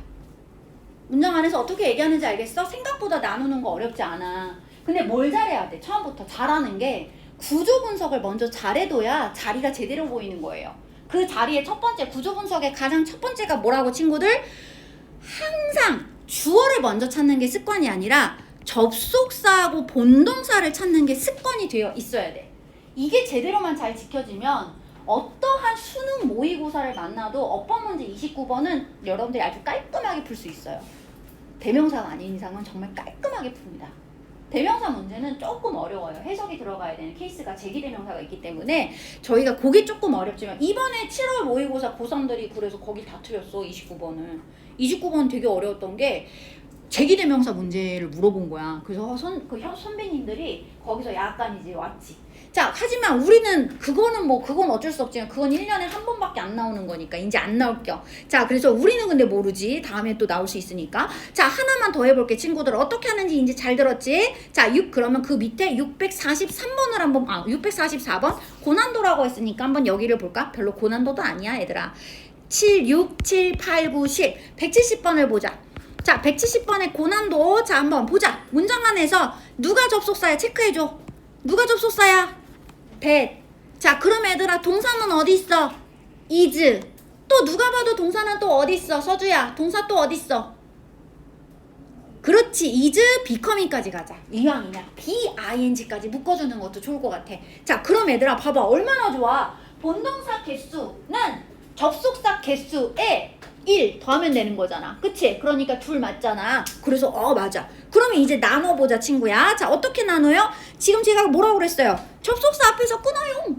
문장 안에서 어떻게 얘기하는지 알겠어? 생각보다 나누는 거 어렵지 않아. 근데 뭘 잘해야 돼? 처음부터 잘하는 게 구조 분석을 먼저 잘해둬야 자리가 제대로 보이는 거예요. 그 자리의 첫 번째, 구조 분석의 가장 첫 번째가 뭐라고 친구들? 항상 주어를 먼저 찾는 게 습관이 아니라 접속사하고 본동사를 찾는 게 습관이 되어 있어야 돼. 이게 제대로만 잘 지켜지면 어떠한 수능 모의고사를 만나도 어법 문제 29번은 여러분들이 아주 깔끔하게 풀 수 있어요. 대명사가 아닌 이상은 정말 깔끔하게 풉니다. 대명사 문제는 조금 어려워요. 해석이 들어가야 되는 케이스가 제기대명사가 있기 때문에 저희가 그게 조금 어렵지만 이번에 7월 모의고사 고3들이 그래서 거기 다 틀렸어. 29번은. 29번 되게 어려웠던 게 제기대명사 문제를 물어본 거야. 그래서 선배님들이 거기서 약간 이제 왔지. 자, 하지만 우리는 그건 어쩔 수 없지만 그건 1년에 한 번밖에 안 나오는 거니까 이제 안 나올 겸. 자, 그래서 우리는 근데 모르지. 다음에 또 나올 수 있으니까. 자, 하나만 더 해볼게 친구들. 어떻게 하는지 이제 잘 들었지? 자, 그러면 그 밑에 643번을 한번 644번 고난도라고 했으니까 한번 여기를 볼까? 별로 고난도도 아니야 얘들아. 7, 6, 7, 8, 9, 10 170번을 보자. 자, 170번의 고난도. 자, 한번 보자. 문장 안에서 누가 접속사야? 체크해줘. 누가 접속사야? that. 자, 그럼 얘들아 동사는 어디 있어? is. 또 누가 봐도 동사는 또 어디 있어? 서주야 동사 또 어디 있어? 그렇지. is, becoming까지 가자. 이왕이면 bing까지 묶어주는 것도 좋을 것 같아. 자, 그럼 얘들아 봐봐. 얼마나 좋아. 본동사 개수는 접속사 개수에 1 더하면 되는 거잖아. 그치? 그러니까 둘 맞잖아. 그래서 맞아. 그러면 이제 나눠보자 친구야. 자, 어떻게 나눠요? 지금 제가 뭐라고 그랬어요? 접속사 앞에서 끊어요.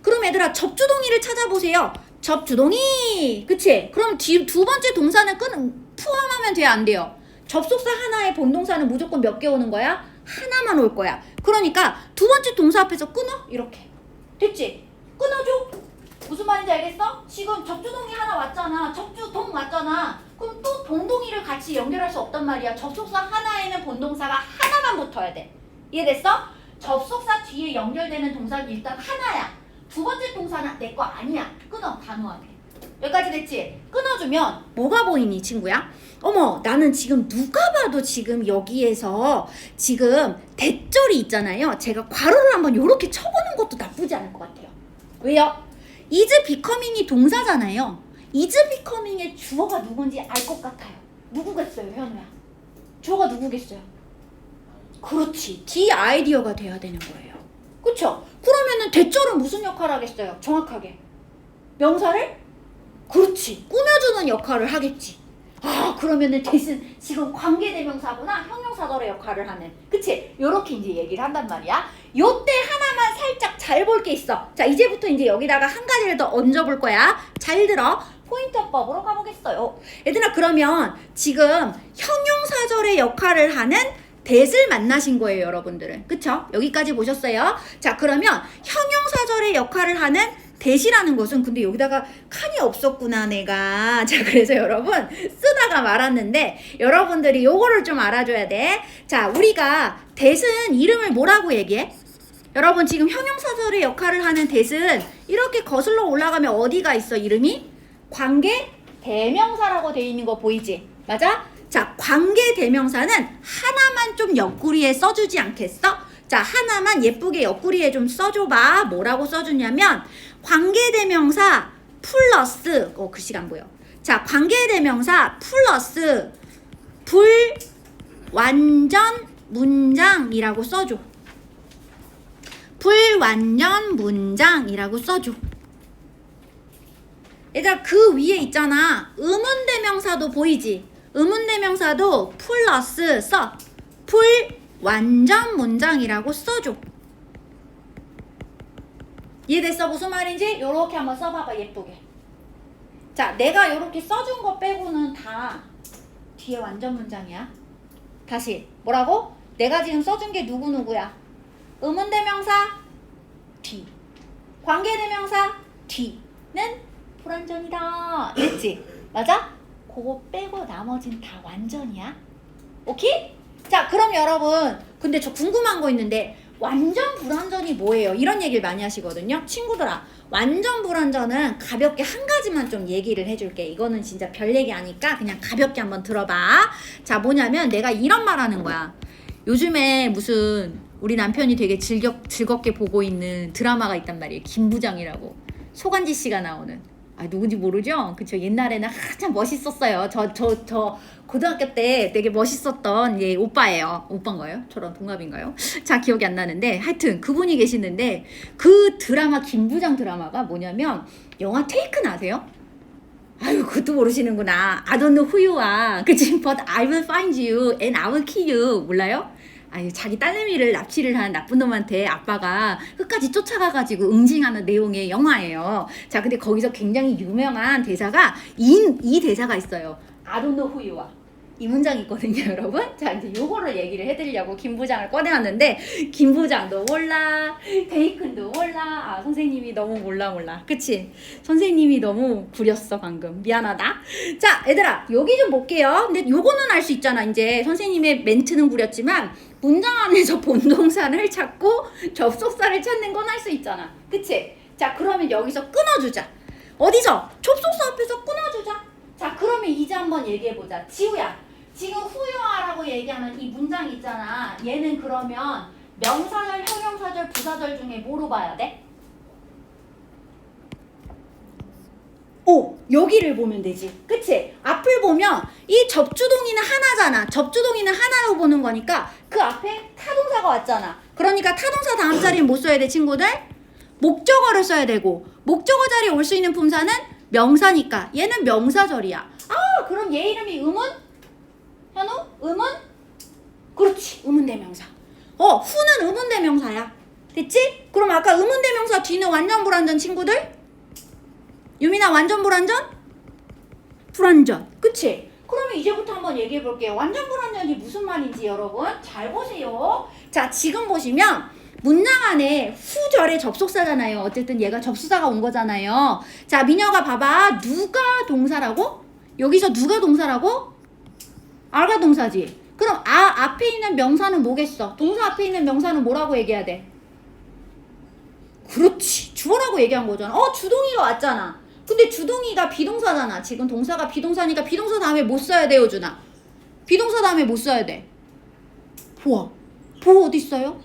그럼 얘들아 접주동의를 찾아보세요. 접주동의. 그치? 그럼 두 번째 동사는 포함하면 돼요 안 돼요? 접속사 하나의 본동사는 무조건 몇 개 오는 거야? 하나만 올 거야. 그러니까 두 번째 동사 앞에서 끊어. 이렇게. 됐지? 끊어줘. 무슨 말인지 알겠어? 지금 접주동이 하나 왔잖아. 접주동 왔잖아. 그럼 또 동동이를 같이 연결할 수 없단 말이야. 접속사 하나에는 본동사가 하나만 붙어야 돼. 이해됐어? 접속사 뒤에 연결되는 동사는 일단 하나야. 두 번째 동사는 내 거 아니야. 끊어. 단호하게. 여기까지 됐지? 끊어주면 뭐가 보이니 친구야? 어머, 나는 지금 누가 봐도 지금 여기에서 지금 대절이 있잖아요. 제가 괄호를 한번 이렇게 쳐보는 것도 나쁘지 않을 것 같아요. 왜요? is becoming이 동사잖아요. is becoming의 주어가 누군지 알 것 같아요. 누구겠어요, 현우야? 주어가 누구겠어요? 그렇지. the idea가 돼야 되는 거예요. 그쵸? 그러면은 대절은 무슨 역할을 하겠어요? 정확하게. 명사를? 그렇지. 꾸며주는 역할을 하겠지. 그러면은 대신 지금 관계대명사구나 형용사절의 역할을 하는. 그치? 요렇게 이제 얘기를 한단 말이야. 요때 하나만 살짝 잘 볼 게 있어. 자, 이제부터 이제 여기다가 한 가지를 더 얹어볼 거야. 잘 들어. 포인트법으로 가보겠어요. 얘들아, 그러면 지금 형용사절의 역할을 하는 that을 만나신 거예요, 여러분들은. 그쵸? 여기까지 보셨어요? 자, 그러면 형용사절의 역할을 하는 that이라는 것은, 근데 여기다가 칸이 없었구나 내가. 자, 그래서 여러분 쓰다가 말았는데 여러분들이 요거를 좀 알아줘야 돼. 자, 우리가 that은 이름을 뭐라고 얘기해? 여러분 지금 형용사절의 역할을 하는 that은 이렇게 거슬러 올라가면 어디가 있어? 이름이 관계 대명사라고 되어 있는 거 보이지? 맞아? 자, 관계 대명사는 하나만 좀 옆구리에 써주지 않겠어? 자, 하나만 예쁘게 옆구리에 좀 써줘봐. 뭐라고 써주냐면 관계대명사 플러스 글씨가 안 보여. 자, 관계대명사 플러스 불완전 문장이라고 써줘. 불완전 문장이라고 써줘. 얘들아, 그 위에 있잖아. 의문대명사도 보이지? 의문대명사도 플러스 써. 불완전 문장이라고 써줘. 이해됐어? 무슨 말인지? 요렇게 한번 써봐봐. 예쁘게. 자, 내가 요렇게 써준 거 빼고는 다 뒤에 완전 문장이야. 다시 뭐라고? 내가 지금 써준 게 누구누구야? 의문대명사 뒤, 관계대명사 뒤는 불완전이다 이랬지? 맞아? 그거 빼고 나머진 다 완전이야. 오케이? 자, 그럼 여러분, 근데 저 궁금한 거 있는데 완전 불완전이 뭐예요? 이런 얘기를 많이 하시거든요. 친구들아, 완전 불완전은 가볍게 한 가지만 좀 얘기를 해줄게. 이거는 진짜 별 얘기 아니까 그냥 가볍게 한번 들어봐. 자, 뭐냐면 내가 이런 말 하는 거야. 요즘에 무슨 우리 남편이 되게 즐겁게 보고 있는 드라마가 있단 말이에요. 김부장이라고. 소간지 씨가 나오는. 아, 누군지 모르죠? 그쵸. 옛날에는 한참 멋있었어요. 저 고등학교 때 되게 멋있었던 오빠예요. 오빠인가요? 저랑 동갑인가요? 자, 기억이 안 나는데 하여튼 그분이 계시는데 그 드라마 김부장 드라마가 뭐냐면 영화 테이큰 아세요? 아유, 그것도 모르시는구나. I don't know who you are. 그치? But I will find you and I will kill you. 몰라요? 아유, 자기 딸내미를 납치를 한 나쁜 놈한테 아빠가 끝까지 쫓아가가지고 응징하는 내용의 영화예요. 자, 근데 거기서 굉장히 유명한 대사가 이 대사가 있어요. I don't know who you are. 이 문장이 있거든요, 여러분. 자, 이제 요거를 얘기를 해드리려고 김부장을 꺼내왔는데 김부장도 몰라, 데이큰도 몰라. 아, 선생님이 너무 몰라. 그치? 선생님이 너무 구렸어 방금. 미안하다. 자, 얘들아, 여기 좀 볼게요. 근데 요거는 알 수 있잖아. 이제 선생님의 멘트는 구렸지만 문장 안에서 본동사를 찾고 접속사를 찾는 건 할 수 있잖아. 그치? 자, 그러면 여기서 끊어주자. 어디서? 접속사 앞에서 끊어주자. 자, 그러면 이제 한번 얘기해보자. 지우야, 지금 후유아라고 얘기하는 이 문장 있잖아. 얘는 그러면 명사절, 형용사절, 부사절 중에 뭐로 봐야 돼? 여기를 보면 되지. 그치? 앞을 보면 이 접주동의는 하나잖아. 접주동의는 하나로 보는 거니까 그 앞에 타동사가 왔잖아. 그러니까 타동사 다음 자리는 뭐 써야 돼, 친구들? 목적어를 써야 되고, 목적어 자리에 올 수 있는 품사는 명사니까 얘는 명사절이야. 아, 그럼 얘 이름이 의문? 현우? 의문? 그렇지, 의문대명사. 후는 의문대명사야. 됐지? 그럼 아까 의문대명사 뒤는 완전 불완전 친구들? 유민아, 완전 불완전? 불완전. 그치? 그러면 이제부터 한번 얘기해 볼게요. 완전 불완전이 무슨 말인지 여러분 잘 보세요. 자, 지금 보시면 문장 안에 후절의 접속사잖아요. 어쨌든 얘가 접수사가 온 거잖아요. 자, 민혁아 봐봐. 누가 동사라고? 여기서 누가 동사라고? 아가 동사지. 그럼 앞에 있는 명사는 뭐겠어? 동사 앞에 있는 명사는 뭐라고 얘기해야 돼? 그렇지, 주어라고 얘기한 거잖아. 주동이가 왔잖아. 근데 주동이가 비동사잖아. 지금 동사가 비동사니까 비동사 다음에 뭐 써야 돼요, 준아? 비동사 다음에 뭐 써야 돼? 보어. 보어 어디 있어요?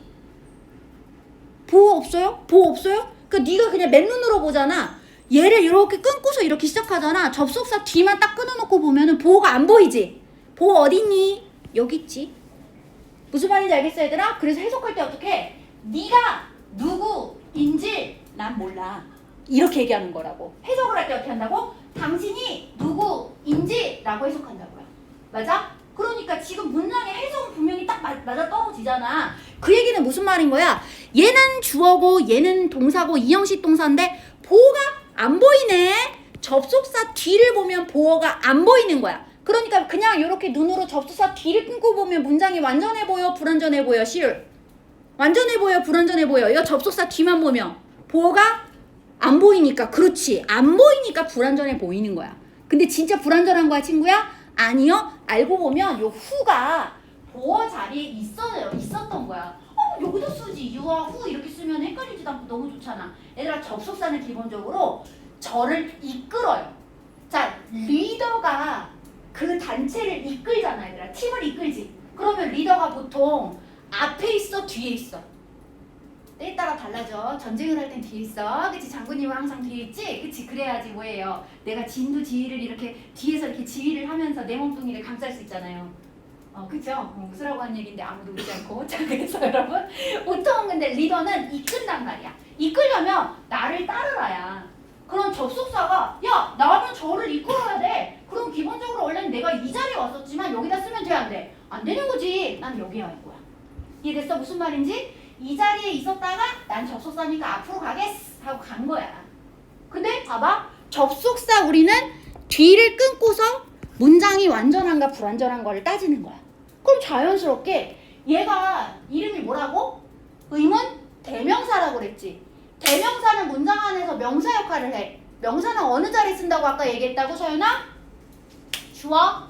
보어 없어요? 보어 없어요? 그러니까 네가 그냥 맨눈으로 보잖아. 얘를 이렇게 끊고서 이렇게 시작하잖아. 접속사 뒤만 딱 끊어놓고 보면은 보어가 안 보이지? 보어 어딨니? 여기 있지. 무슨 말인지 알겠어, 얘들아? 그래서 해석할 때 어떻게? 네가 누구인지 난 몰라. 이렇게 얘기하는 거라고. 해석을 할 때 어떻게 한다고? 당신이 누구인지 라고 해석한다고요. 맞아? 그러니까 지금 문장의 해석은 분명히 딱 맞아 떨어지잖아. 그 얘기는 무슨 말인 거야? 얘는 주어고 얘는 동사고 이형식 동사인데 보어가 안 보이네. 접속사 뒤를 보면 보어가 안 보이는 거야. 그러니까 그냥 이렇게 눈으로 접속사 뒤를 끊고 보면 문장이 완전해 보여, 불완전해 보여, 시울? 완전해 보여, 불완전해 보여. 이거 접속사 뒤만 보면 보어가 안 보이니까. 그렇지, 안 보이니까 불완전해 보이는 거야. 근데 진짜 불완전한 거야, 친구야? 아니요. 알고 보면 요 후가 보어 자리에 있었던 거야. 여기다 쓰지. 유아 후 이렇게 쓰면 헷갈리지도 않고 너무 좋잖아. 얘들아 접속사는 기본적으로 저를 이끌어요. 자, 리더가 그 단체를 이끌잖아, 얘들아. 팀을 이끌지. 그러면 리더가 보통 앞에 있어, 뒤에 있어. 때에 따라 달라져. 전쟁을 할 땐 뒤에 있어. 그치? 장군님은 항상 뒤에 있지? 그치? 그래야지 뭐예요? 내가 진두지휘를 이렇게 뒤에서 이렇게 지휘를 하면서 내 몸뚱이를 감쌀 수 있잖아요. 그쵸? 웃으라고 한 얘기인데 아무도 웃지 않고. 자, 그래서 여러분, 보통은 근데 리더는 이끈단 말이야. 이끌려면 나를 따르라야. 그럼 접속사가 야, 나는 저를 이끌어야 돼. 그럼 기본적으로 원래는 내가 이 자리에 왔었지만 여기다 쓰면 돼, 안 돼? 안 되는 거지. 난 여기에 와 있는 거야. 이해됐어? 무슨 말인지? 이 자리에 있었다가 난 접속사니까 앞으로 가겠어 하고 간 거야. 근데 봐봐. 접속사 우리는 뒤를 끊고서 문장이 완전한가 불완전한 거를 따지는 거야. 그럼 자연스럽게 얘가 이름이 뭐라고? 의문 대명사라고 그랬지. 대명사는 문장 안에서 명사 역할을 해. 명사는 어느 자리에 쓴다고 아까 얘기했다고, 서연아? 주어,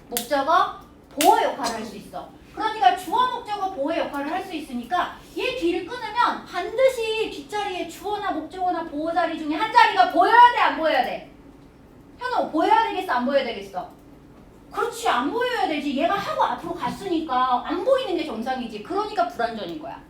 목적어, 보어 역할을 할 수 있어. 그러니까 주어, 목적어, 보어의 역할을 할 수 있으니까 얘 뒤를 끊으면 반드시 뒷자리에 주어나 목적어나 보어 자리 중에 한 자리가 보여야 돼, 안 보여야 돼? 현우, 보여야 되겠어, 안 보여야 되겠어? 그렇지, 안 보여야 되지. 얘가 하고 앞으로 갔으니까 안 보이는 게 정상이지. 그러니까 불완전인 거야.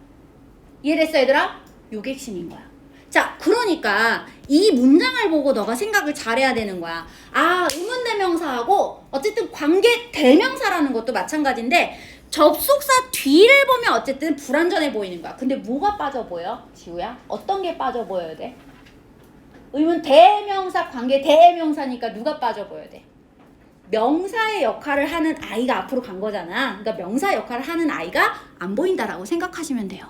이해됐어, 얘들아? 요게 핵심인 거야. 자, 그러니까 이 문장을 보고 너가 생각을 잘해야 되는 거야. 아, 의문대명사하고 어쨌든 관계대명사라는 것도 마찬가지인데 접속사 뒤를 보면 어쨌든 불완전해 보이는 거야. 근데 뭐가 빠져 보여? 지우야? 어떤 게 빠져 보여야 돼? 의문대명사, 관계대명사니까 누가 빠져 보여야 돼? 명사의 역할을 하는 아이가 앞으로 간 거잖아. 그러니까 명사 역할을 하는 아이가 안 보인다라고 생각하시면 돼요.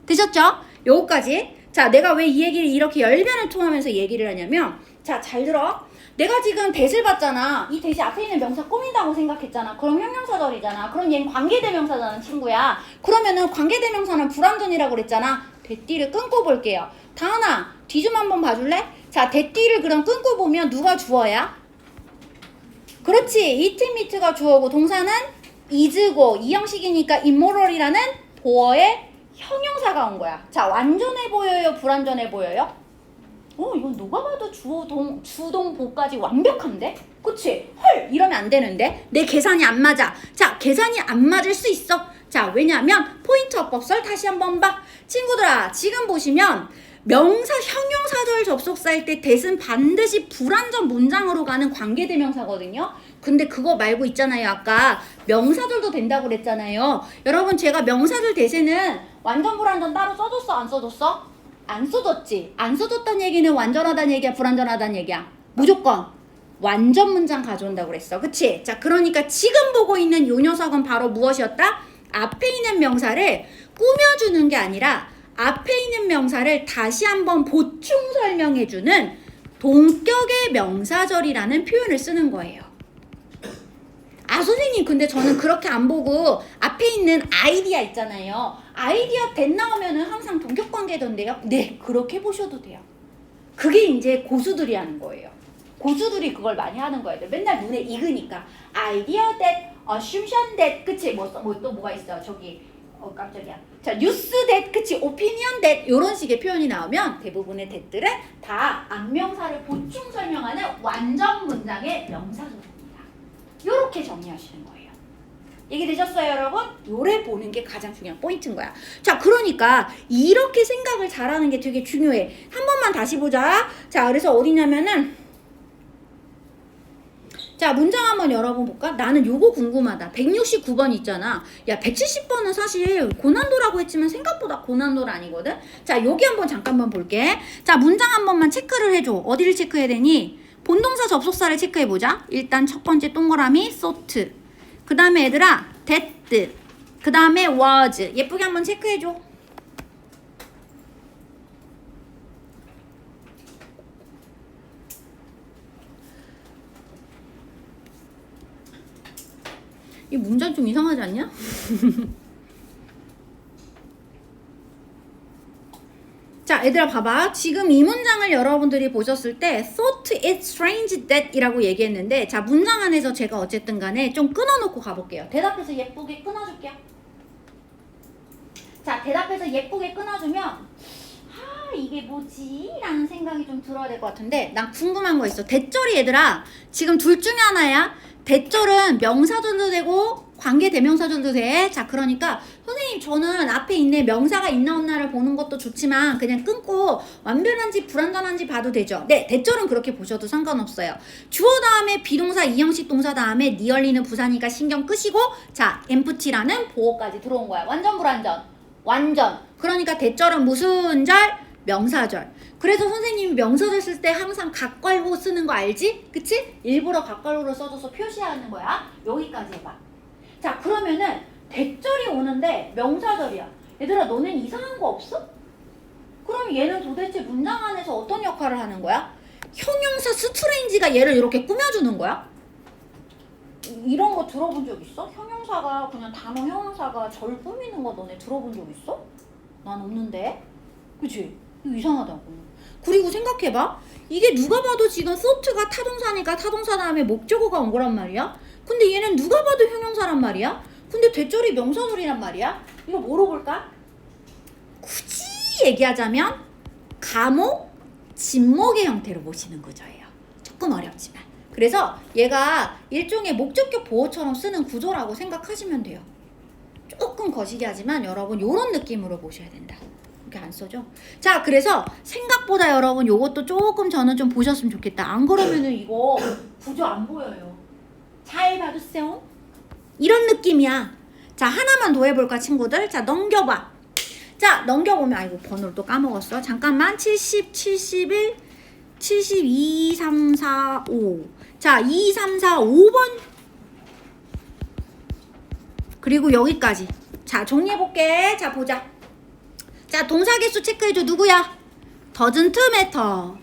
되셨죠? 요거까지. 자, 내가 왜 이 얘기를 이렇게 열변을 통하면서 얘기를 하냐면, 자, 잘 들어. 내가 지금 대을 봤잖아. 이 대시 앞에 있는 명사 꾸민다고 생각했잖아. 그럼 형용사절이잖아. 그럼 얘는 관계대명사잖아, 친구야. 그러면은 관계대명사는 불완전이라고 그랬잖아. 대띠를 끊고 볼게요. 다은아, 뒤 좀 한번 봐줄래? 자, 대띠를 그럼 끊고 보면 누가 주어야? 그렇지. eat, meet가 주어고 동사는 is고 이 형식이니까 immoral이라는 보어의 형용사가 온 거야. 자, 완전해 보여요? 불완전해 보여요? 이건 누가 봐도 주동보까지 완벽한데? 그치? 헐! 이러면 안 되는데? 내 계산이 안 맞아. 자, 계산이 안 맞을 수 있어. 자, 왜냐하면 포인트 어법설 다시 한번 봐. 친구들아, 지금 보시면 명사, 형용사절 접속사일 때 대신 반드시 불완전 문장으로 가는 관계대명사거든요. 근데 그거 말고 있잖아요. 아까 명사절도 된다고 그랬잖아요. 여러분, 제가 명사절 대신은 완전 불완전 따로 써줬어? 안 써줬어? 안 써줬지. 안 써줬다는 얘기는 완전하다는 얘기야, 불완전하다는 얘기야? 무조건 완전 문장 가져온다고 그랬어. 그치? 자, 그러니까 지금 보고 있는 요 녀석은 바로 무엇이었다? 앞에 있는 명사를 꾸며주는 게 아니라 앞에 있는 명사를 다시 한번 보충 설명해주는 동격의 명사절이라는 표현을 쓰는 거예요. 아, 선생님, 근데 저는 그렇게 안 보고 앞에 있는 아이디어 있잖아요. 아이디어 된 나오면은 항상 동격관계던데요. 네, 그렇게 보셔도 돼요. 그게 이제 고수들이 하는 거예요. 고수들이 그걸 많이 하는 거예요. 맨날 눈에 익으니까 아이디어 that, assumption that, 그치? 또 뭐가 있어? 저기 깜짝이야. 자, 뉴스 that, 그치? 오피니언 that 이런 식의 표현이 나오면 대부분의 that들은 다 악명사를 보충 설명하는 완전 문장의 명사조입니다. 요렇게 정리하시는 거예요. 얘기되셨어요, 여러분? 요래 보는 게 가장 중요한 포인트인 거야. 자, 그러니까 이렇게 생각을 잘하는 게 되게 중요해. 한 번만 다시 보자. 자, 그래서 어디냐면은 자, 문장 한번 열어봐 볼까? 나는 요거 궁금하다. 169번 있잖아. 야, 170번은 사실 고난도라고 했지만 생각보다 고난도는 아니거든? 자, 여기 한번 잠깐만 볼게. 자, 문장 한 번만 체크를 해줘. 어디를 체크해야 되니? 본동사 접속사를 체크해보자. 일단 첫 번째 동그라미 thought. 그 다음에 얘들아 that. 그 다음에 was. 예쁘게 한번 체크해줘. 이 문장 좀 이상하지 않냐? 자, 얘들아 봐봐. 지금 이 문장을 여러분들이 보셨을 때 thought it strange that 이라고 얘기했는데, 자, 문장 안에서 제가 어쨌든 간에 좀 끊어놓고 가볼게요. 대답해서 예쁘게 끊어줄게요. 자, 대답해서 예쁘게 끊어주면 아, 이게 뭐지? 라는 생각이 좀 들어야 될 것 같은데 난 궁금한 거 있어. 대절이 얘들아 지금 둘 중에 하나야. 대절은 명사절도 되고 관계대명사절도 돼. 자, 그러니까 선생님 저는 앞에 있네 명사가 있나 없나를 보는 것도 좋지만 그냥 끊고 완전한지 불완전한지 봐도 되죠. 네, 대절은 그렇게 보셔도 상관없어요. 주어 다음에 비동사 이형식 동사 다음에 니얼리는 부사니까 신경 끄시고 자, empty라는 보어까지 들어온 거야. 완전 불완전? 완전. 그러니까 대절은 무슨 절? 명사절. 그래서 선생님이 명사절 쓸 때 항상 각괄호 쓰는 거 알지? 그치? 일부러 각괄호를 써줘서 표시하는 거야. 여기까지 해봐. 자, 그러면은 대절이 오는데 명사절이야. 얘들아 너넨 이상한 거 없어? 그럼 얘는 도대체 문장 안에서 어떤 역할을 하는 거야? 형용사 스트레인지가 얘를 이렇게 꾸며주는 거야? 이런 거 들어본 적 있어? 형용사가 그냥 단어 형용사가 절 꾸미는 거 너네 들어본 적 있어? 난 없는데. 그치? 이거 이상하다고. 그리고 생각해봐. 이게 누가 봐도 지금 thought가 타동사니까 타동사 다음에 목적어가 온 거란 말이야. 근데 얘는 누가 봐도 형용사란 말이야. 근데 대절이 명사절이란 말이야. 이거 뭐로 볼까? 굳이 얘기하자면 감옥, 진목의 형태로 보시는 거죠예요. 조금 어렵지만. 그래서 얘가 일종의 목적격 보호처럼 쓰는 구조라고 생각하시면 돼요. 조금 거시기 하지만 여러분 요런 느낌으로 보셔야 된다. 이렇게 안 써져. 자, 그래서 생각보다 여러분 요것도 조금 저는 좀 보셨으면 좋겠다. 안 그러면은 이거 구조 안 보여요. 잘 봐주세요. 이런 느낌이야. 자, 하나만 더 해볼까 친구들? 자, 넘겨봐. 자, 넘겨보면 아이고 번호를 또 까먹었어. 잠깐만. 70, 71, 72, 3, 4, 5. 자, 2, 3, 4, 5번. 그리고 여기까지. 자, 정리해볼게. 자, 보자. 자, 동사 개수 체크해줘. 누구야? doesn't matter.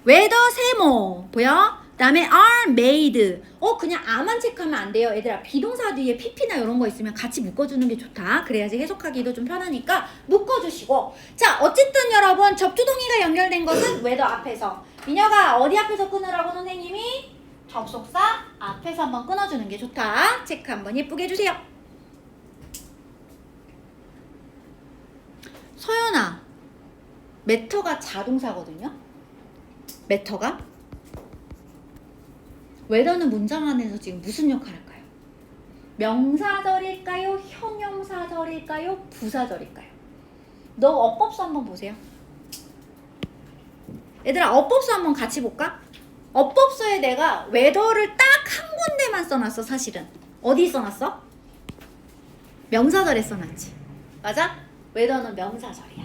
whether 세모. 보여? 그 다음에 are made. 그냥 a만 체크하면 안 돼요. 얘들아, 비동사 뒤에 pp나 이런 거 있으면 같이 묶어주는 게 좋다. 그래야지 해석하기도 좀 편하니까 묶어주시고. 자, 어쨌든 여러분 접두동의가 연결된 것은 whether 앞에서. 민혁아, 어디 앞에서 끊으라고 선생님이? 접속사 앞에서 한번 끊어주는 게 좋다. 체크 한번 예쁘게 해주세요. 서연아, 매터가 자동사거든요. 매터가 웨더는 문장 안에서 지금 무슨 역할을 할까요? 명사절일까요? 형용사절일까요? 부사절일까요? 너 어법서 한번 보세요. 얘들아, 어법서 한번 같이 볼까? 어법서에 내가 웨더를 딱 한 군데만 써놨어. 사실은 어디 써놨어? 명사절에 써놨지. 맞아? 웨더는 명사절이야.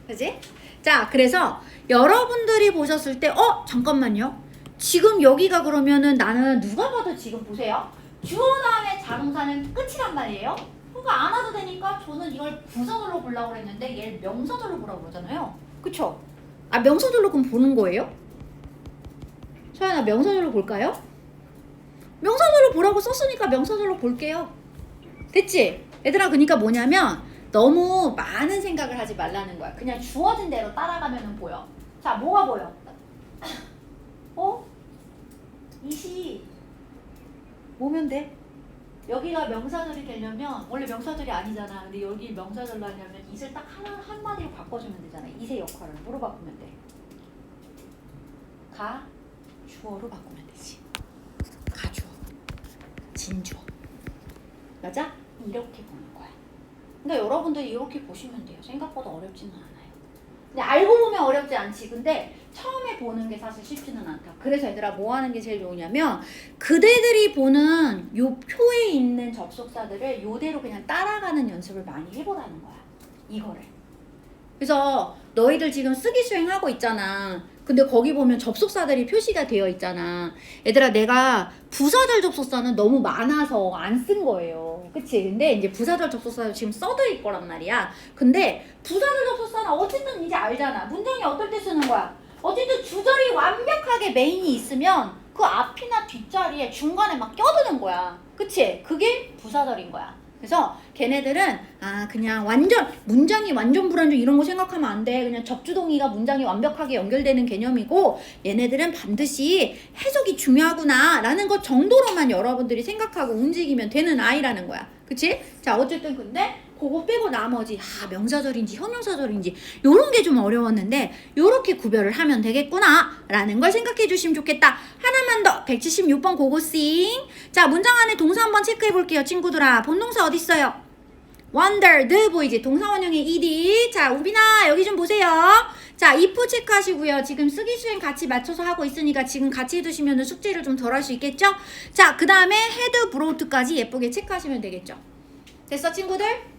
그지? 자, 그래서 여러분들이 보셨을 때 잠깐만요. 지금 여기가 그러면은 나는 누가 봐도 지금 보세요. 주어 다음에 자동사는 끝이란 말이에요. 그러니까 안 와도 되니까 저는 이걸 부사절로 보려고 그랬는데 얘를 명사절로 보라고 그러잖아요. 그쵸? 아, 명사절로 그럼 보는 거예요? 서연아, 명사절로 볼까요? 명사절로 보라고 썼으니까 명사절로 볼게요. 됐지? 얘들아, 그러니까 뭐냐면 너무 많은 생각을 하지 말라는 거야. 그냥 주어진 대로 따라가면 보여. 자, 뭐가 보여? 이시 뭐면 돼? 여기가 명사절이 되려면 원래 명사절이 아니잖아. 근데 여기 명사절로 하려면 이슬 딱 한마디로 바꿔주면 되잖아. 이세 역할을 뭐로 바꾸면 돼? 가, 주어로 바꾸면 되지. 가주어, 진주어. 맞아? 이렇게 보는 거야. 그러니까 여러분들이 이렇게 보시면 돼요. 생각보다 어렵지는 않아요. 근데 알고 보면 어렵지 않지. 근데 처음에 보는 게 사실 쉽지는 않다. 그래서 얘들아, 뭐 하는 게 제일 좋으냐면 그대들이 보는 요 표에 있는 접속사들을 요대로 그냥 따라가는 연습을 많이 해보라는 거야. 이거를. 그래서 너희들 지금 쓰기 수행하고 있잖아. 근데 거기 보면 접속사들이 표시가 되어 있잖아. 얘들아, 내가 부사절 접속사는 너무 많아서 안 쓴 거예요. 그치? 근데 이제 부사절 접속사도 지금 써드릴 거란 말이야. 근데 부사절 접속사는 어쨌든 이제 알잖아. 문장이 어떨 때 쓰는 거야? 어쨌든 주절이 완벽하게 메인이 있으면 그 앞이나 뒷자리에 중간에 막 껴드는 거야. 그치? 그게 부사절인 거야. 그래서 걔네들은 그냥 완전 문장이 완전 불완전 이런 거 생각하면 안 돼. 그냥 접주동의가 문장이 완벽하게 연결되는 개념이고 얘네들은 반드시 해석이 중요하구나 라는 것 정도로만 여러분들이 생각하고 움직이면 되는 아이라는 거야. 그치? 자, 어쨌든 근데 그거 빼고 나머지 명사절인지 형용사절인지 요런 게 좀 어려웠는데 요렇게 구별을 하면 되겠구나 라는 걸 생각해 주시면 좋겠다. 하나만 더 176번 고고싱. 자, 문장 안에 동사 한번 체크해 볼게요. 친구들아, 본동사 어딨어요? wondered 보이지? 동사 원형의 ed. 자, 우빈아 여기 좀 보세요. 자, if 체크하시고요. 지금 쓰기 수행 같이 맞춰서 하고 있으니까 지금 같이 해두시면 숙제를 좀 덜 할 수 있겠죠? 자, 그 다음에 had brought까지 예쁘게 체크하시면 되겠죠? 됐어, 친구들?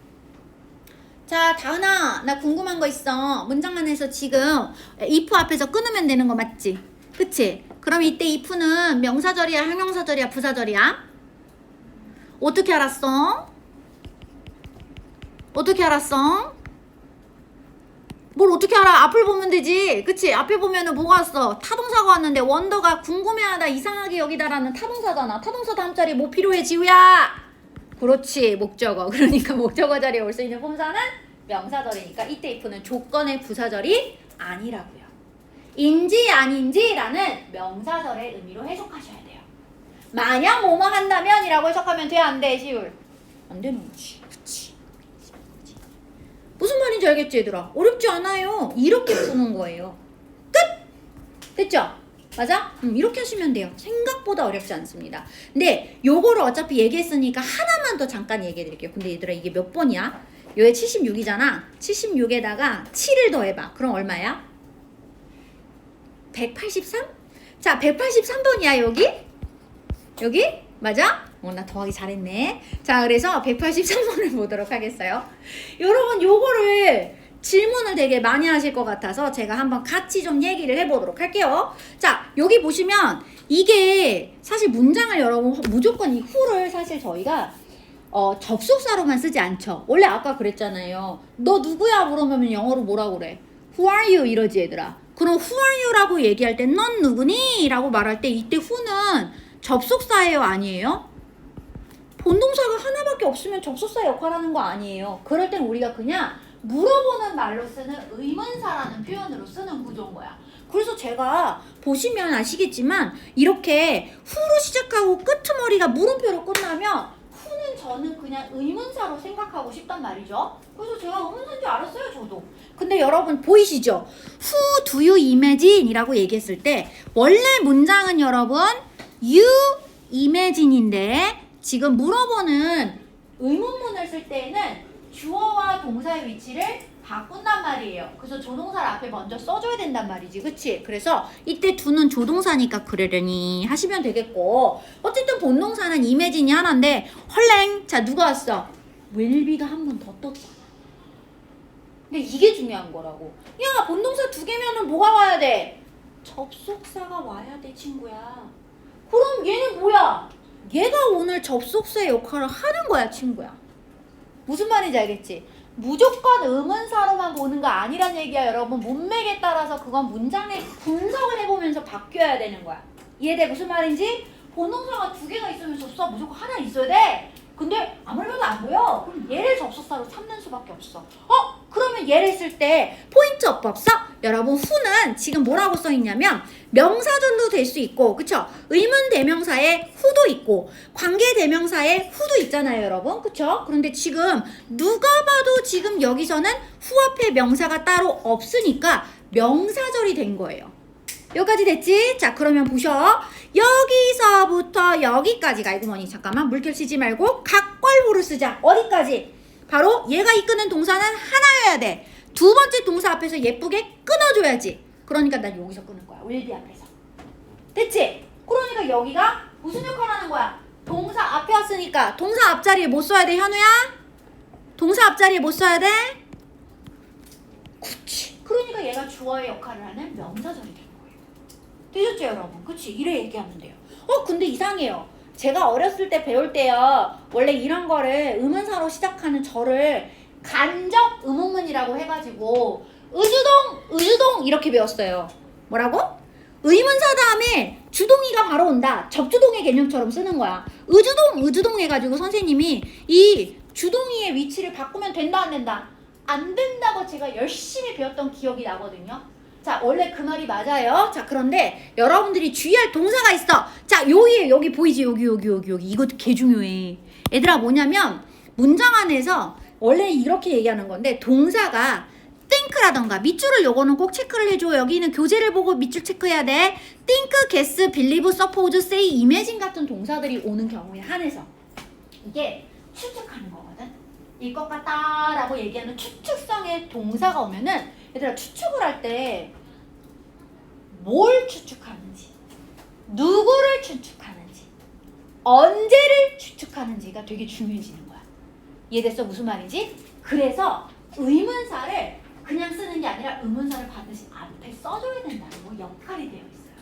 자, 다은아, 나 궁금한 거 있어. 문장 안에서 지금 if 앞에서 끊으면 되는 거 맞지? 그치? 그럼 이때 if는 명사절이야, 형용사절이야, 부사절이야? 어떻게 알았어? 어떻게 알았어? 뭘 어떻게 알아? 앞을 보면 되지. 그치? 앞에 보면은 뭐가 왔어? 타동사가 왔는데 원더가 궁금해하다, 이상하게 여기다라는 타동사잖아. 타동사 다음 자리에 뭐 필요해, 지우야? 그렇지, 목적어. 그러니까 목적어 자리에 올 수 있는 품사는 명사절이니까 이때 if는 조건의 부사절이 아니라고요. 인지 아닌지라는 명사절의 의미로 해석하셔야 돼요. 만약 뭐뭐 한다면 이라고 해석하면 돼, 안 돼, 시울? 안 되는 거지. 그치? 무슨 말인지 알겠지, 얘들아? 어렵지 않아요. 이렇게 푸는 거예요. 끝! 됐죠? 맞아? 이렇게 하시면 돼요. 생각보다 어렵지 않습니다. 근데 요거를 어차피 얘기했으니까 하나만 더 잠깐 얘기해 드릴게요. 근데 얘들아, 이게 몇 번이야? 요게 76이잖아. 76에다가 7을 더해봐. 그럼 얼마야? 183? 자, 183번이야, 여기? 여기? 맞아? 나 더하기 잘했네. 자, 그래서 183번을 보도록 하겠어요. 여러분, 요거를 질문을 되게 많이 하실 것 같아서 제가 한번 같이 좀 얘기를 해보도록 할게요. 자, 여기 보시면 이게 사실 문장을 여러분 무조건 이 who를 사실 저희가 접속사로만 쓰지 않죠. 원래 아까 그랬잖아요. 너 누구야 물어보면 영어로 뭐라고 그래? Who are you? 이러지, 얘들아. 그럼 who are you? 라고 얘기할 때 넌 누구니? 라고 말할 때 이때 who는 접속사예요, 아니에요? 본동사가 하나밖에 없으면 접속사 역할하는 거 아니에요. 그럴 땐 우리가 그냥 물어보는 말로 쓰는 의문사라는 표현으로 쓰는 구조인 거야. 그래서 제가 보시면 아시겠지만 이렇게 who로 시작하고 끄트머리가 물음표로 끝나면 who는 저는 그냥 의문사로 생각하고 싶단 말이죠. 그래서 제가 의문사인 줄 알았어요, 저도. 근데 여러분 보이시죠? Who do you imagine? 이라고 얘기했을 때 원래 문장은 여러분 you imagine인데 지금 물어보는 의문문을 쓸 때는 주어와 동사의 위치를 바꾼단 말이에요. 그래서 조동사를 앞에 먼저 써줘야 된단 말이지, 그치? 그래서 이때 do는 조동사니까 그러려니 하시면 되겠고, 어쨌든 본동사는 imagine이 하나인데 헐랭, 자 누가 왔어? will be가 한 번 더 떴잖아. 근데 이게 중요한 거라고. 야, 본동사 두 개면은 뭐가 와야 돼? 접속사가 와야 돼, 친구야. 그럼 얘는 뭐야? 얘가 오늘 접속사의 역할을 하는 거야, 친구야. 무슨 말인지 알겠지? 무조건 의문사로만 보는 거 아니란 얘기야, 여러분. 문맥에 따라서 그건 문장의 분석을 해보면서 바뀌어야 되는 거야. 이해돼? 무슨 말인지? 본동사가 두 개가 있으면 접속사 무조건 하나 있어야 돼. 근데 아무래도 안 보여. 그럼 얘를 접속사로 삼는 수밖에 없어. 그러면 얘를 쓸 때 포인트 없어? 여러분, who는 지금 뭐라고 써있냐면 명사절도 될 수 있고, 그쵸? 의문 대명사에 who도 있고 관계 대명사에 who도 있잖아요, 여러분. 그쵸? 그런데 지금 누가 봐도 지금 여기서는 who 앞에 명사가 따로 없으니까 명사절이 된 거예요. 여기까지 됐지? 자, 그러면 보셔. 여기서부터 여기까지가, 아이고 머니 잠깐만 물결 치지 말고 각괄호를 쓰자. 어디까지? 바로 얘가 이끄는 동사는 하나여야 돼. 두 번째 동사 앞에서 예쁘게 끊어줘야지. 그러니까 난 여기서 끊을 거야, will be 앞에서. 됐지? 그러니까 여기가 무슨 역할 하는 거야? 동사 앞에 왔으니까 동사 앞자리에 뭐 써야 돼, 현우야? 동사 앞자리에 뭐 써야 돼? 그치. 그러니까 얘가 주어의 역할을 하는 명사절이 돼. 되셨죠, 여러분? 그치? 이래 얘기하면 돼요. 근데 이상해요. 제가 어렸을 때 배울 때요, 원래 이런 거를 의문사로 시작하는 절을 간접 의문문이라고 해가지고 의주동 이렇게 배웠어요. 뭐라고? 의문사 다음에 주동이가 바로 온다. 접주동의 개념처럼 쓰는 거야. 의주동 해가지고 선생님이 이 주동이의 위치를 바꾸면 된다, 안 된다? 안 된다고 제가 열심히 배웠던 기억이 나거든요. 자, 원래 그 말이 맞아요. 자, 그런데 여러분들이 주의할 동사가 있어. 자, 여기 보이지? 여기. 이것도 개 중요해. 얘들아, 뭐냐면 문장 안에서 원래 이렇게 얘기하는 건데 동사가 think라던가 밑줄을 요거는 꼭 체크를 해줘. 여기는 교재를 보고 밑줄 체크해야 돼. think, guess, believe, suppose, say, imagine 같은 동사들이 오는 경우에 한해서 이게 추측하는 거거든. 일 것 같다 라고 얘기하는 추측성의 동사가 오면은 얘들아 추측을 할 때 뭘 추측하는지, 누구를 추측하는지, 언제를 추측하는지가 되게 중요해지는 거야. 이해됐어? 무슨 말인지? 그래서 의문사를 그냥 쓰는 게 아니라 의문사를 반드시 앞에 써줘야 된다는 역할이 되어 있어요.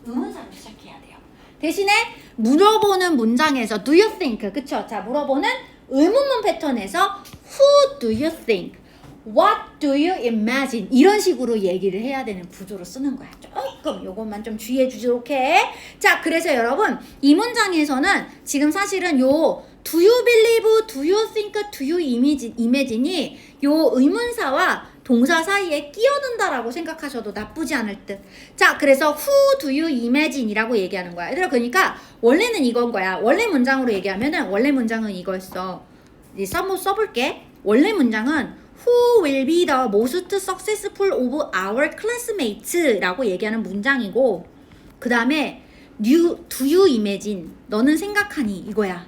의문사로 시작해야 돼요. 대신에 물어보는 문장에서 do you think, 그쵸? 자, 물어보는 의문문 패턴에서 who do you think, what do you imagine 이런 식으로 얘기를 해야 되는 구조로 쓰는 거야. 조금 요것만 좀 주의해 주도록 해. 자, 그래서 여러분 이 문장에서는 지금 사실은 요 do you believe, do you think, do you imagine이 요 의문사와 동사 사이에 끼어든다라고 생각하셔도 나쁘지 않을 듯. 자, 그래서 who do you imagine이라고 얘기하는 거야. 얘들아, 그러니까 원래는 이건 거야. 원래 문장으로 얘기하면은 원래 문장은 이거였어. 이제 한번 써볼게. 원래 문장은 Who will be the most successful of our classmates라고 얘기하는 문장이고, 그 다음에 do you imagine, 너는 생각하니 이거야.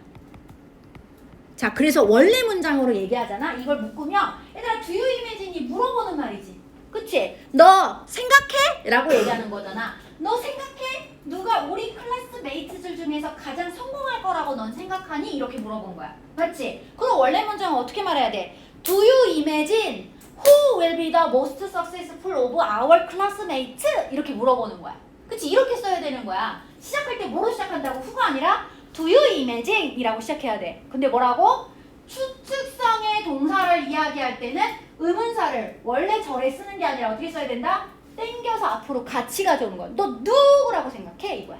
자, 그래서 원래 문장으로 얘기하잖아. 이걸 묶으면 얘들아 do you imagine이 물어보는 말이지. 그치? 너 생각해? 라고 얘기하는 거잖아. 너 생각해? 누가 우리 클래스메이트들 중에서 가장 성공할 거라고 넌 생각하니? 이렇게 물어본 거야. 맞지? 그럼 원래 문장은 어떻게 말해야 돼? Do you imagine who will be the most successful of our classmates? 이렇게 물어보는 거야. 그치? 이렇게 써야 되는 거야. 시작할 때 뭐로 시작한다고? who가 아니라 Do you imagine? 이라고 시작해야 돼. 근데 뭐라고? 추측성의 동사를 이야기할 때는 의문사를 원래 절에 쓰는 게 아니라 어떻게 써야 된다? 땡겨서 앞으로 같이 가져오는 거야. 너 누구라고 생각해? 이거야.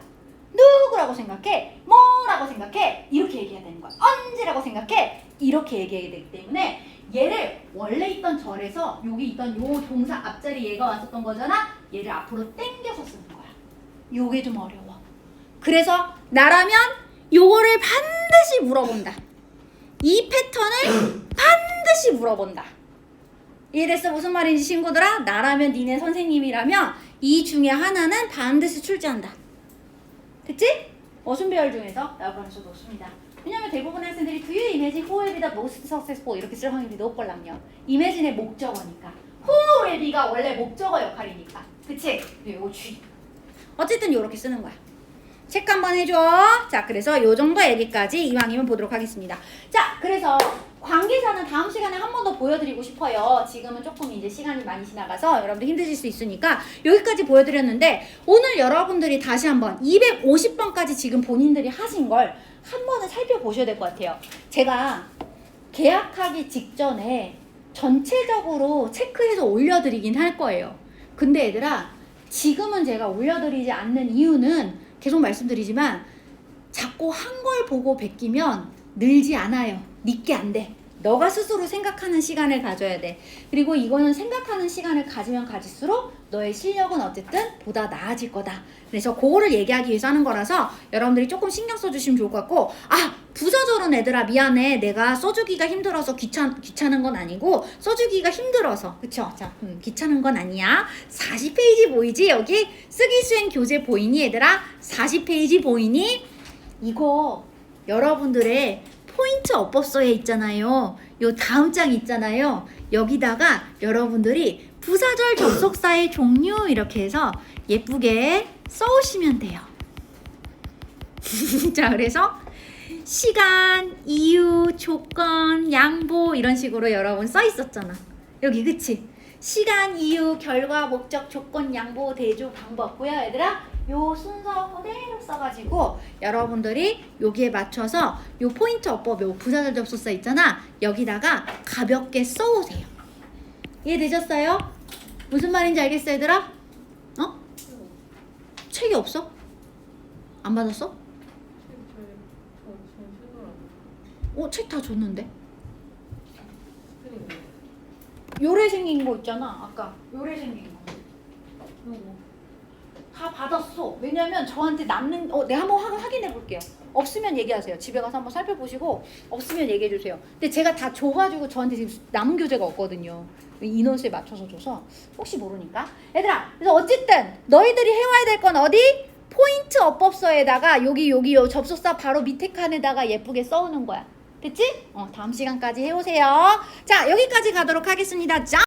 누구라고 생각해? 뭐라고 생각해? 이렇게 얘기해야 되는 거야. 언제라고 생각해? 이렇게 얘기해야 되기 때문에 얘를 원래 있던 절에서 여기 있던 요 동사 앞자리 얘가 왔었던 거잖아. 얘를 앞으로 땡겨서 쓰는 거야. 요게 좀 어려워. 그래서 나라면 요거를 반드시 물어본다. 이 패턴을 반드시 물어본다. 이해됐어? 무슨 말인지 친구들아? 나라면 니네 선생님이라면 이 중에 하나는 반드시 출제한다. 됐지? 어순배열 중에서 여러분 저 놓습니다. 왜냐면 대부분의 학생들이 do you imagine who will be the most successful 이렇게 쓸 확률이 높을랑요. imagine의 목적어니까. who will be가 원래 목적어 역할이니까. 그치? 이거 주의. 어쨌든 요렇게 쓰는 거야. 체크 한번 해줘. 자, 그래서 요 정도 얘기까지 이왕이면 보도록 하겠습니다. 자, 그래서 관계사는 다음 시간에 한 번 더 보여드리고 싶어요. 지금은 조금 이제 시간이 많이 지나가서 여러분들 힘드실 수 있으니까 여기까지 보여드렸는데 오늘 여러분들이 다시 한번 250번까지 지금 본인들이 하신 걸 한 번은 살펴보셔야 될 것 같아요. 제가 계약하기 직전에 전체적으로 체크해서 올려드리긴 할 거예요. 근데 얘들아, 지금은 제가 올려드리지 않는 이유는 계속 말씀드리지만 자꾸 한 걸 보고 베끼면 늘지 않아요. 믿게 안 돼. 너가 스스로 생각하는 시간을 가져야 돼. 그리고 이거는 생각하는 시간을 가지면 가질수록 너의 실력은 어쨌든 보다 나아질 거다. 그래서 그거를 얘기하기 위해서 하는 거라서 여러분들이 조금 신경 써주시면 좋을 것 같고, 아, 부서절은 애들아 미안해. 내가 써주기가 힘들어서 귀찮은 건 아니고 써주기가 힘들어서. 그쵸? 자, 귀찮은 건 아니야. 40페이지 보이지? 여기 쓰기 수행 교재 보이니 얘들아? 40페이지 보이니? 이거 여러분들의 포인트 어법서에 있잖아요. 요 다음 장 있잖아요. 여기다가 여러분들이 부사절 접속사의 종류 이렇게 해서 예쁘게 써오시면 돼요. 자, 그래서 시간, 이유, 조건, 양보 이런 식으로 여러분 써 있었잖아. 여기 그치? 시간, 이유, 결과, 목적, 조건, 양보, 대조, 방법. 보여 얘들아? 요 순서 그대로 써가지고 여러분들이 여기에 맞춰서 요 포인트 어법, 요 부사절 접속사 있잖아. 여기다가 가볍게 써오세요. 이해되셨어요? 무슨 말인지 알겠어 얘들아? 어? 책이 없어? 안 받았어? 책 다 줬는데? 요래 생긴 거 있잖아. 아까 요래 생긴 거. 요거. 다 받았어. 왜냐면 저한테 남는 내가 한번 확인해 볼게요. 없으면 얘기하세요. 집에 가서 한번 살펴보시고 없으면 얘기해 주세요. 근데 제가 다 줘가지고 저한테 지금 남은 교재가 없거든요. 인원수에 맞춰서 줘서 혹시 모르니까. 얘들아, 그래서 어쨌든 너희들이 해와야 될 건 어디? 포인트 어법서에다가 여기 요 접속사 바로 밑에 칸에다가 예쁘게 써오는 거야. 됐지? 다음 시간까지 해오세요. 자, 여기까지 가도록 하겠습니다. 자.